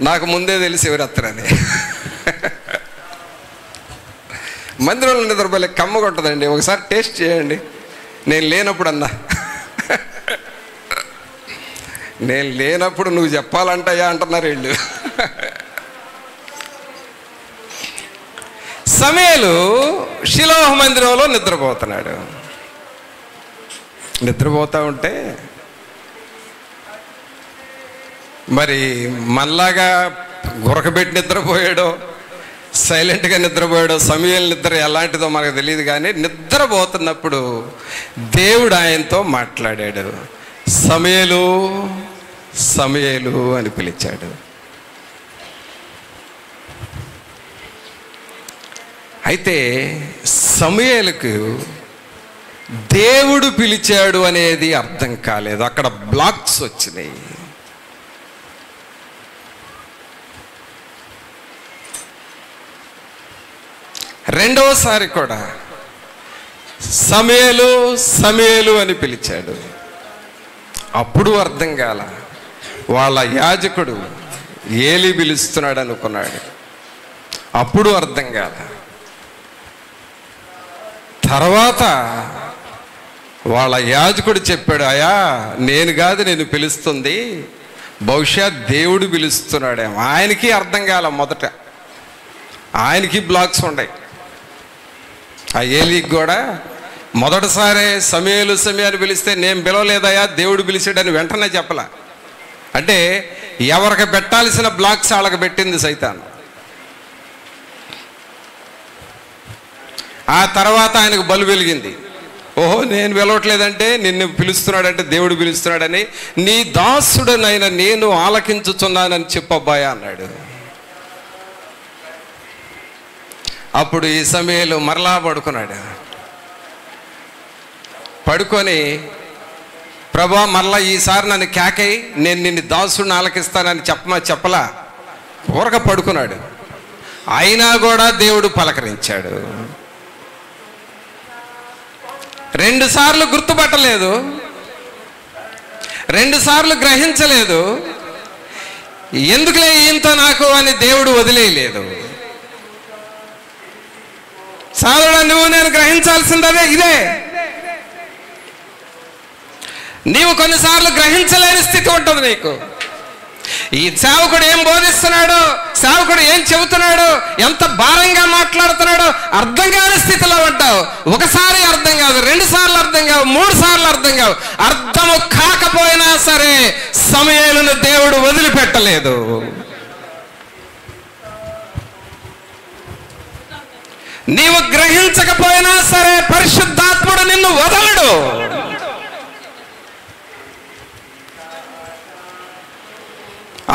నాకు ముందే తెలిసి ఎవరు ఎత్తరని. మందిరంలో నిద్ర భలే కమ్మగా ఉంటుందండి, ఒకసారి టేస్ట్ చేయండి. నేను లేనప్పుడు అన్నా, నేను లేనప్పుడు నువ్వు చెప్పాలంటాయా అంటున్నారు వీళ్ళు. సమూయేలు షిలోహు మందిరంలో నిద్రపోతున్నాడు. నిద్రపోతూ ఉంటే మరి మనలాగా గురకబెట్టి నిద్రపోయాడో, సైలెంట్గా నిద్రపోయాడో, సమూయేలు నిద్ర ఎలాంటిదో మనకు తెలియదు. కానీ నిద్రపోతున్నప్పుడు దేవుడు ఆయనతో మాట్లాడాడు. సమూయేలు, సమూయేలు అని పిలిచాడు. అయితే సమూయేలుకు దేవుడు పిలిచాడు అనేది అర్థం కాలేదు, అక్కడ బ్లాక్స్ వచ్చినాయి. రెండవసారి కూడా సమూయేలు, సమూయేలు అని పిలిచాడు. అప్పుడు అర్థం కాల. వాళ్ళ యాజకుడు ఏలీ పిలుస్తున్నాడు అనుకున్నాడు. అప్పుడు అర్థం కాల. తర్వాత వాళ్ళ యాజకుడు చెప్పాడు, అయ్యా నేను కాదు నేను పిలుస్తుంది, బహుశా దేవుడు పిలుస్తున్నాడేమో. ఆయనకి అర్థం కాల. మొదట ఆయనకి బ్లాక్స్ ఉన్నాయి. ఆ ఏలీకి కూడా మొదటిసారి సమూయేలు, సమూయేలు పిలిస్తే నేను పిలవలేదయ్యా దేవుడు పిలిచాడని వెంటనే చెప్పలా. అంటే ఎవరికి పెట్టాల్సిన బ్లాక్స్ వాళ్ళకి పెట్టింది సైతాను. ఆ తర్వాత ఆయనకు బలు వెలిగింది. ఓహో నేను పిలవట్లేదంటే నిన్ను పిలుస్తున్నాడంటే దేవుడు పిలుస్తున్నాడని, నీ దాసుడనైనా నేను ఆలకించుచున్నానని చెప్పబ్బాయా అన్నాడు. అప్పుడు ఈ సమూయేలు మరలా పడుకున్నాడు. పడుకొని, ప్రభా మరలా ఈసారి నన్ను కేకై నేను నిన్ను దాసుడిని ఆలకిస్తానని చెప్పలా, ఊరక పడుకున్నాడు. అయినా కూడా దేవుడు పలకరించాడు. 2 సార్లు గుర్తుపట్టలేదు, 2 సార్లు గ్రహించలేదు. ఎందుకులే ఈయంతో నాకు అని దేవుడు వదిలేయలేదు. సాధుడా నువ్వు నేను గ్రహించాల్సిందే ఇదే. నీవు కొన్నిసార్లు గ్రహించలేని స్థితి ఉంటుంది నీకు. ఈ సేవకుడు ఏం బోధిస్తున్నాడు, సేవకుడు ఏం చెబుతున్నాడు, ఎంత భారంగా మాట్లాడుతున్నాడో అర్థం కాని స్థితిలో ఉంటావు. ఒకసారి అర్థం కాదు, 2 సార్లు అర్థం కావు, 3 సార్లు అర్థం కావు. అర్థము కాకపోయినా సరే సమూయేలును దేవుడు వదిలిపెట్టలేదు. నీవు గ్రహించకపోయినా సరే పరిశుద్ధాత్ముడు నిన్ను వదలడు.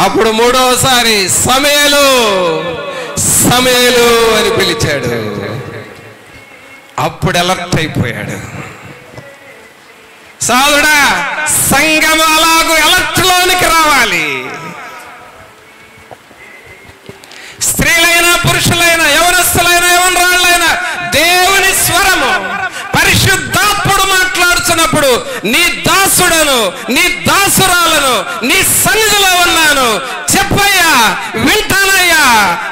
ఆ అప్పుడు మూడవసారి సమూయేలు సమూయేలు అని పిలిచాడు. అప్పుడు అలర్ట్ అయిపోయాడు. సోదరుడా, సంఘం అలాగూ అలర్ట్ లోనికి రావాలి. స్త్రీలైనా పురుషులైనా యవనస్తులైనా యవనరాళ్ళైనా దేవుని స్వరము పరిశుద్ధాత్ముడు మాట్లాడుతున్నప్పుడు నీ దాసుడను నీ దాసురాలను నీ సన్నిధిలో ఉన్నాను, చెప్పయ్యా, వింటానయ్యా,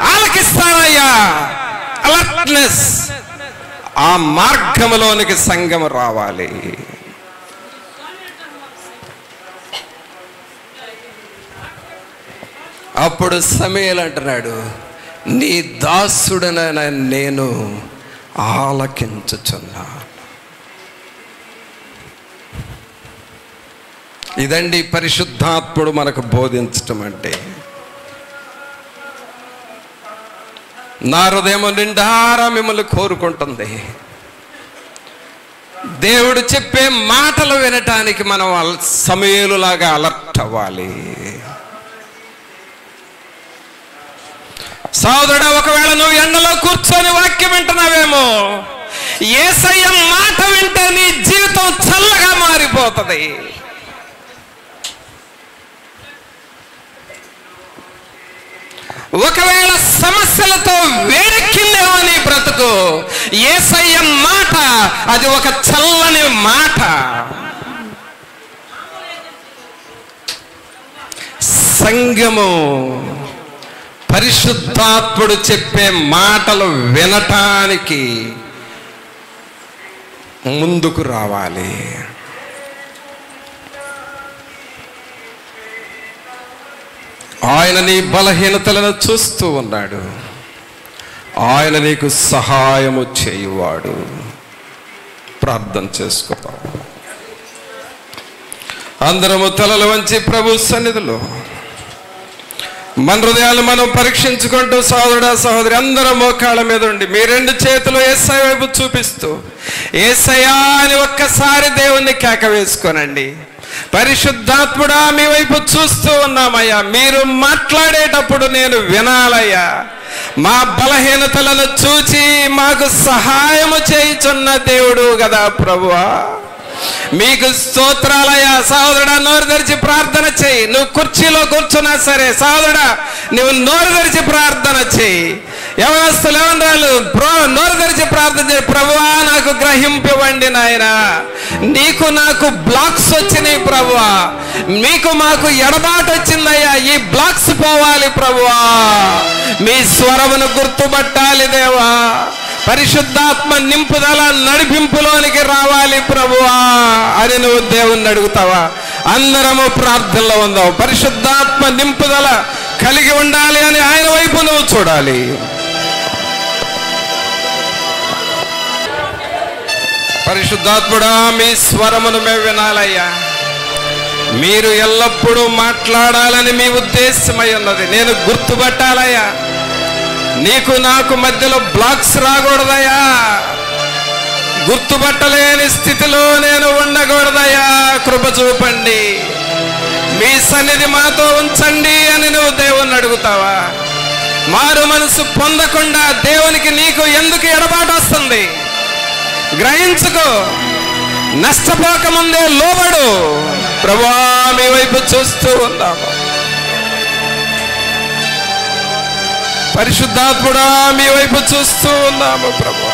ఆలకిస్తానయ్యా. అలర్ట్నెస్, ఆ మార్గంలోనికి సంఘం రావాలి. అప్పుడు సమూయేలు అంటున్నాడు, నీ దాసుడనైన నేను ఆలకించుచున్నాను. ఇదండి పరిశుద్ధాత్ముడు మనకు బోధించటం అంటే. నా హృదయం నిండారా మిమ్మల్ని కోరుకుంటుంది. దేవుడు చెప్పే మాటలు వినటానికి మనం సమూయేలులాగా అలర్ట్ అవ్వాలి. సోదరుడా, ఒకవేళ నువ్వు ఎండలో కూర్చొని వాక్యం వింటున్నావేమో, యేసయ్య మాట వింటే నీ జీవితం చల్లగా మారిపోతుంది. ఒకవేళ సమస్యలతో వేడెక్కిందేమో నీ బ్రతుకు, యేసయ్య మాట అది ఒక చల్లని మాట. సంఘము పరిశుద్ధాత్ముడు చెప్పే మాటలు వినటానికి ముందుకు రావాలి. ఆయన నీ బలహీనతలను చూస్తూ ఉన్నాడు. ఆయన నీకు సహాయము చేయువాడు. ప్రార్థన చేసుకుందాం. అందరము తలలు వంచి ప్రభు సన్నిధిలో మన హృదయాలు మనం పరీక్షించుకుంటూ, సోదరుడా సహోదరి, అందరూ మోకాళ్ళ మీద ఉండి మీ రెండు చేతులు యేసయ్య వైపు చూపిస్తూ యేసయ్యా అని ఒక్కసారి దేవుణ్ణి కేక వేసుకోనండి. పరిశుద్ధాత్ముడా, మీ వైపు చూస్తూ ఉన్నామయ్యా. మీరు మాట్లాడేటప్పుడు నేను వినాలయ్యా. మా బలహీనతలను చూచి మాకు సహాయము చేయుచున్న దేవుడు కదా ప్రభువా. మీకు స్తోత్రాలయ్యా. సహోదరుడా, నోరు తెరిచి ప్రార్థన చేయి. నువ్వు కుర్చీలో కూర్చున్నా సరే సహోదరుడా, నువ్వు నోరు తెరిచి ప్రార్థన చేయి. యవనస్తులు యవనరాలు నోరు తెరిచి ప్రార్థన చేయి. ప్రభువా, నాకు గ్రహింపివ్వండి నాయనా. నీకు నాకు బ్లాక్స్ వచ్చినాయి ప్రభువా. మీకు మాకు ఎడబాటు వచ్చిందయ్యా. ఈ బ్లాక్స్ పోవాలి ప్రభువా. మీ స్వరమును గుర్తుపట్టాలి దేవా. పరిశుద్ధాత్మ నింపుదల నడిపింపులోనికి రావాలి ప్రభువా అని నువ్వు దేవుణ్ణి అడుగుతావా? అందరము ప్రార్థనలో ఉందాం. పరిశుద్ధాత్మ నింపుదల కలిగి ఉండాలి అని ఆయన వైపు నువ్వు చూడాలి. పరిశుద్ధాత్ముడా, మీ స్వరమును మేము వినాలయ్యా. మీరు ఎల్లప్పుడూ మాట్లాడాలని మీ ఉద్దేశమై ఉన్నది. నేను గుర్తుపట్టాలయ్యా. నీకు నాకు మధ్యలో బ్లాక్స్ రాకూడదయ్యా. గుర్తుపట్టలేని స్థితిలో నేను ఉండకూడదయ్యా. కృప చూపండి. మీ సన్నిధి మాతో ఉంచండి అని నువ్వు దేవుణ్ణి అడుగుతావా? మారు మనసు పొందకుండా దేవునికి నీకు ఎందుకు ఎడబాటు వస్తుంది? గ్రహించుకో. నష్టపోకముందే లోబడు. ప్రభువా, మీ వైపు చూస్తూ ఉన్నాము. పరిశుద్ధాత్ముడా, మీ వైపు చూస్తూ ఉన్నాము ప్రభువా.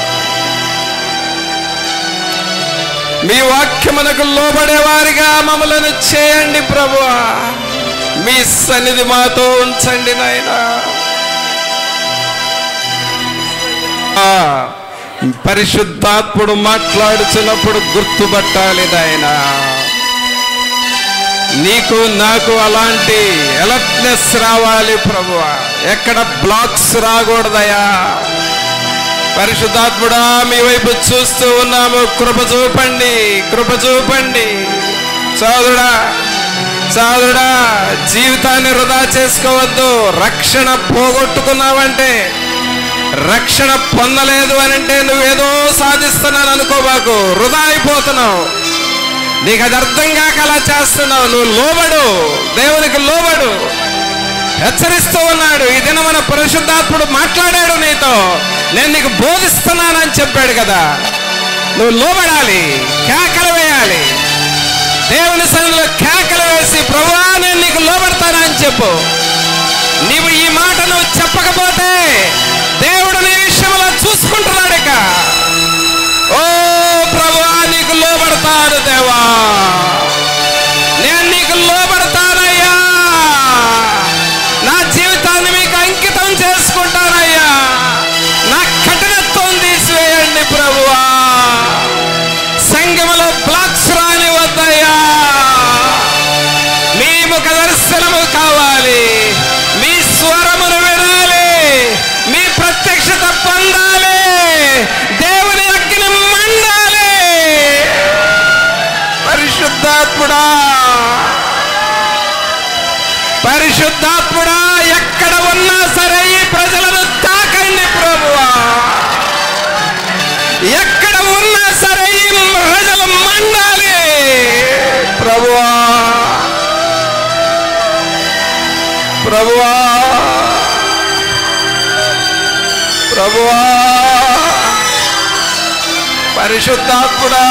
మీ వాక్యమునకు లోబడే వారిగా మమ్మలను చేయండి ప్రభువా. మీ సన్నిధి మాతో ఉంచండి నాయనా. పరిశుద్ధాత్ముడు మాట్లాడుతున్నప్పుడు గుర్తుపట్టాలి నాయనా. నీకు నాకు అలాంటి అలర్ట్నెస్ రావాలి ప్రభువా. ఎక్కడ బ్లాక్స్ రాకూడదయా. పరిశుద్ధాత్ముడా, మీ వైపు చూస్తూ ఉన్నాము. కృప చూపండి, కృప చూపండి. సోదరుడా సోదరుడా, జీవితాన్ని వృధా చేసుకోవద్దు. రక్షణ పోగొట్టుకున్నావంటే, రక్షణ పొందలేదు అని అంటే నువ్వేదో సాధిస్తున్నాను అనుకోబాకు. వృధా అయిపోతున్నావు. నీకు అది అర్థం కాక అలా చేస్తున్నావు. నువ్వు లోబడు, దేవునికి లోబడు. హెచ్చరిస్తూ ఉన్నాడు. ఈ దిన మన పరిశుద్ధాత్ముడు మాట్లాడాడు నీతో. నేను నీకు బోధిస్తున్నానని చెప్పాడు కదా. నువ్వు లోబడాలి, కేకలు వేయాలి. దేవుని సన్నిధిలో కేకలు వేసి ప్రభువా నేను నీకు లోబడతానని చెప్పు. నీవు ఈ మాట నువ్వు చెప్పకపోతే దేవుడు నీ విషయంలో చూసుకుంటున్నాడు. ఇక ఓ ప్రభువా నీకు లోబడతాను దేవా, నేను నీకు లోబడతానయ్యా, నా జీవితాన్ని మీకు అంకితం చేసుకుంటానయ్యా, నా కఠినత్వం తీసివేయండి ప్రభువా, సంఘములో బ్లాక్స్ రాని వద్దయ్యా, మీ ముఖ దర్శనము కావాలి, మీ స్వరమును వినాలి, మీ ప్రత్యక్షత పొందాలి, దేవుని అగ్ని మండాలి. పరిశుద్ధాత్ముడా, పరిశుద్ధాత్ముడా ఎక్కడ ఉన్నా సరే ఈ ప్రజలను తాకండి ప్రభువా, ఎక్కడ ఉన్నా సరే ఈ ప్రజలు మండాలి ప్రభువా, ప్రభువా, ప్రభువా. పరిశుద్ధాత్ముడా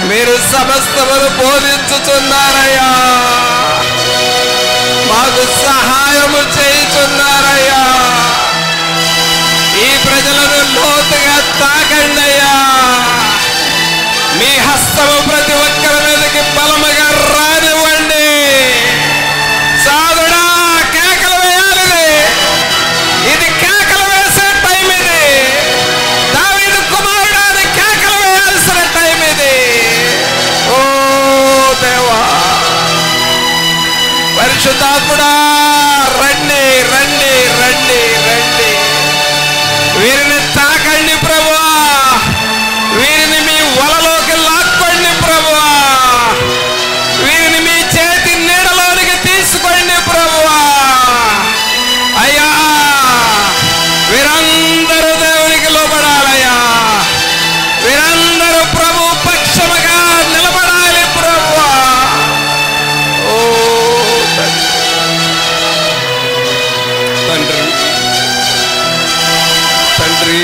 మీరు సమస్తమును బోధించుచున్నారయ్యా, మాకు సహాయము చేయుచున్నారయ్యా. ఈ ప్రజలను లోతుగా తాకండి అయ్యా, మీ హస్తము ప్రతి ఒక్కరి మీదకి బలముగా రానివ్వండి. సాధుడా కేకలు వేయాలి, ఇది కేకలు వేసే టైం, ఇది దావీదు కుమారుడా అది కేకలు వేయాల్సిన టైం ఇది. ఓ దేవా పరిశుద్ధాత్ముడా రండి రండి రండి రండి, వీరిని తాకండి ప్రభువా, వీరిని మీ వలలోకి లాక్కోండి ప్రభువా, వీరిని మీ చేతి నీడలోనికి తీసుకోండి ప్రభువా. అయ్యా వీరందరూ దేవునికి లోబడాలయ్యా, వీరందరూ ప్రభు పక్షముగా నిలబడాలి ప్రభువా. ఓ తండ్రి, తండ్రి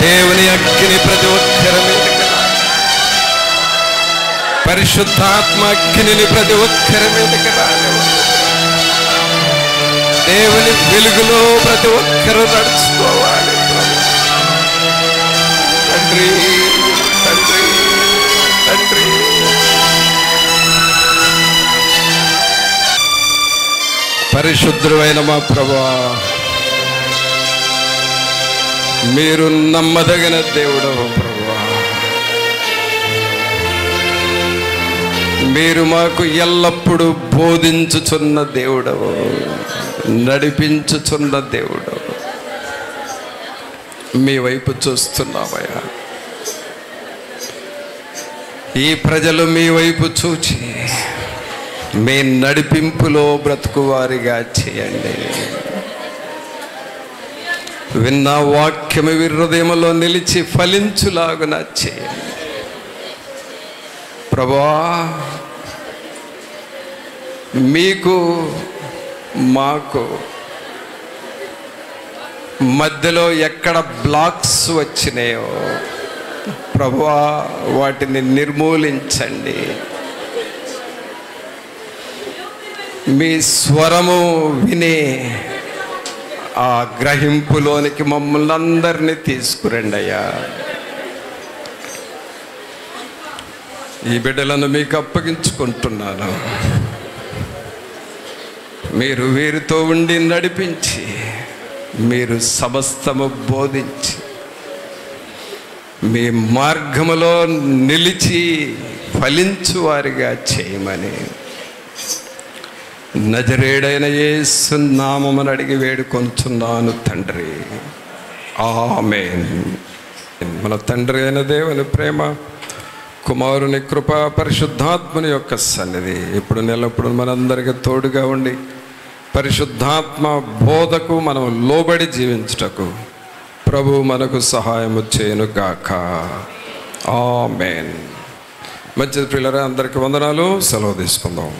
దేవుని అగ్ని ప్రతి ఒక్కరి మీదకి రావాలి, పరిశుద్ధాత్మ అగ్నిని ప్రతి ఒక్కరి మీదకి రానివ్వండి. దేవుని వెలుగులో ప్రతి ఒక్కరు నడుచుకోవాలి తండ్రి, తండ్రి, తండ్రి. పరిశుద్ధుడైన మా ప్రభువా, మీరు నమ్మదగిన దేవుడవు ప్రభువా, మీరు మాకు ఎల్లప్పుడూ బోధించుచున్న దేవుడవు, నడిపించుచున్న దేవుడవు. మీ వైపు చూస్తున్నామయ్యా, ఈ ప్రజలు మీ వైపు చూచి మీ నడిపింపులో బ్రతుకువారిగా చేయండి. విన్న వాక్యము వీరి హృదయములో నిలిచి ఫలించులాగున చేయండి ప్రభువా. మీకు మాకు మధ్యలో ఎక్కడ బ్లాక్స్ వచ్చినాయో ప్రభువా వాటిని నిర్మూలించండి. మీ స్వరము వినే ఆ గ్రహింపులోనికి మమ్మల్ని అందరినీ తీసుకురండి అయ్యా. ఈ బిడ్డలను మీకు అప్పగించుకుంటున్నాను. మీరు వీరితో ఉండి నడిపించి, మీరు సమస్తము బోధించి, మీ మార్గములో నిలిచి ఫలించు వారిగా చేయమని నజరేయుడైన యేసు నామమున అడిగి వేడుకొంచున్నాను తండ్రి, ఆమేన్. మన తండ్రి అయిన దేవుని ప్రేమ, కుమారుని కృప, పరిశుద్ధాత్మని యొక్క సన్నిధి ఇప్పుడు నెలప్పుడు మనందరికీ తోడుగా ఉండి పరిశుద్ధాత్మ బోధకు మనం లోబడి జీవించుటకు ప్రభు మనకు సహాయము చేయను గాక. ఆమేన్. మంచిది ప్రియులారా, అందరికి వందనాలు. సెలవు తీసుకుందాం.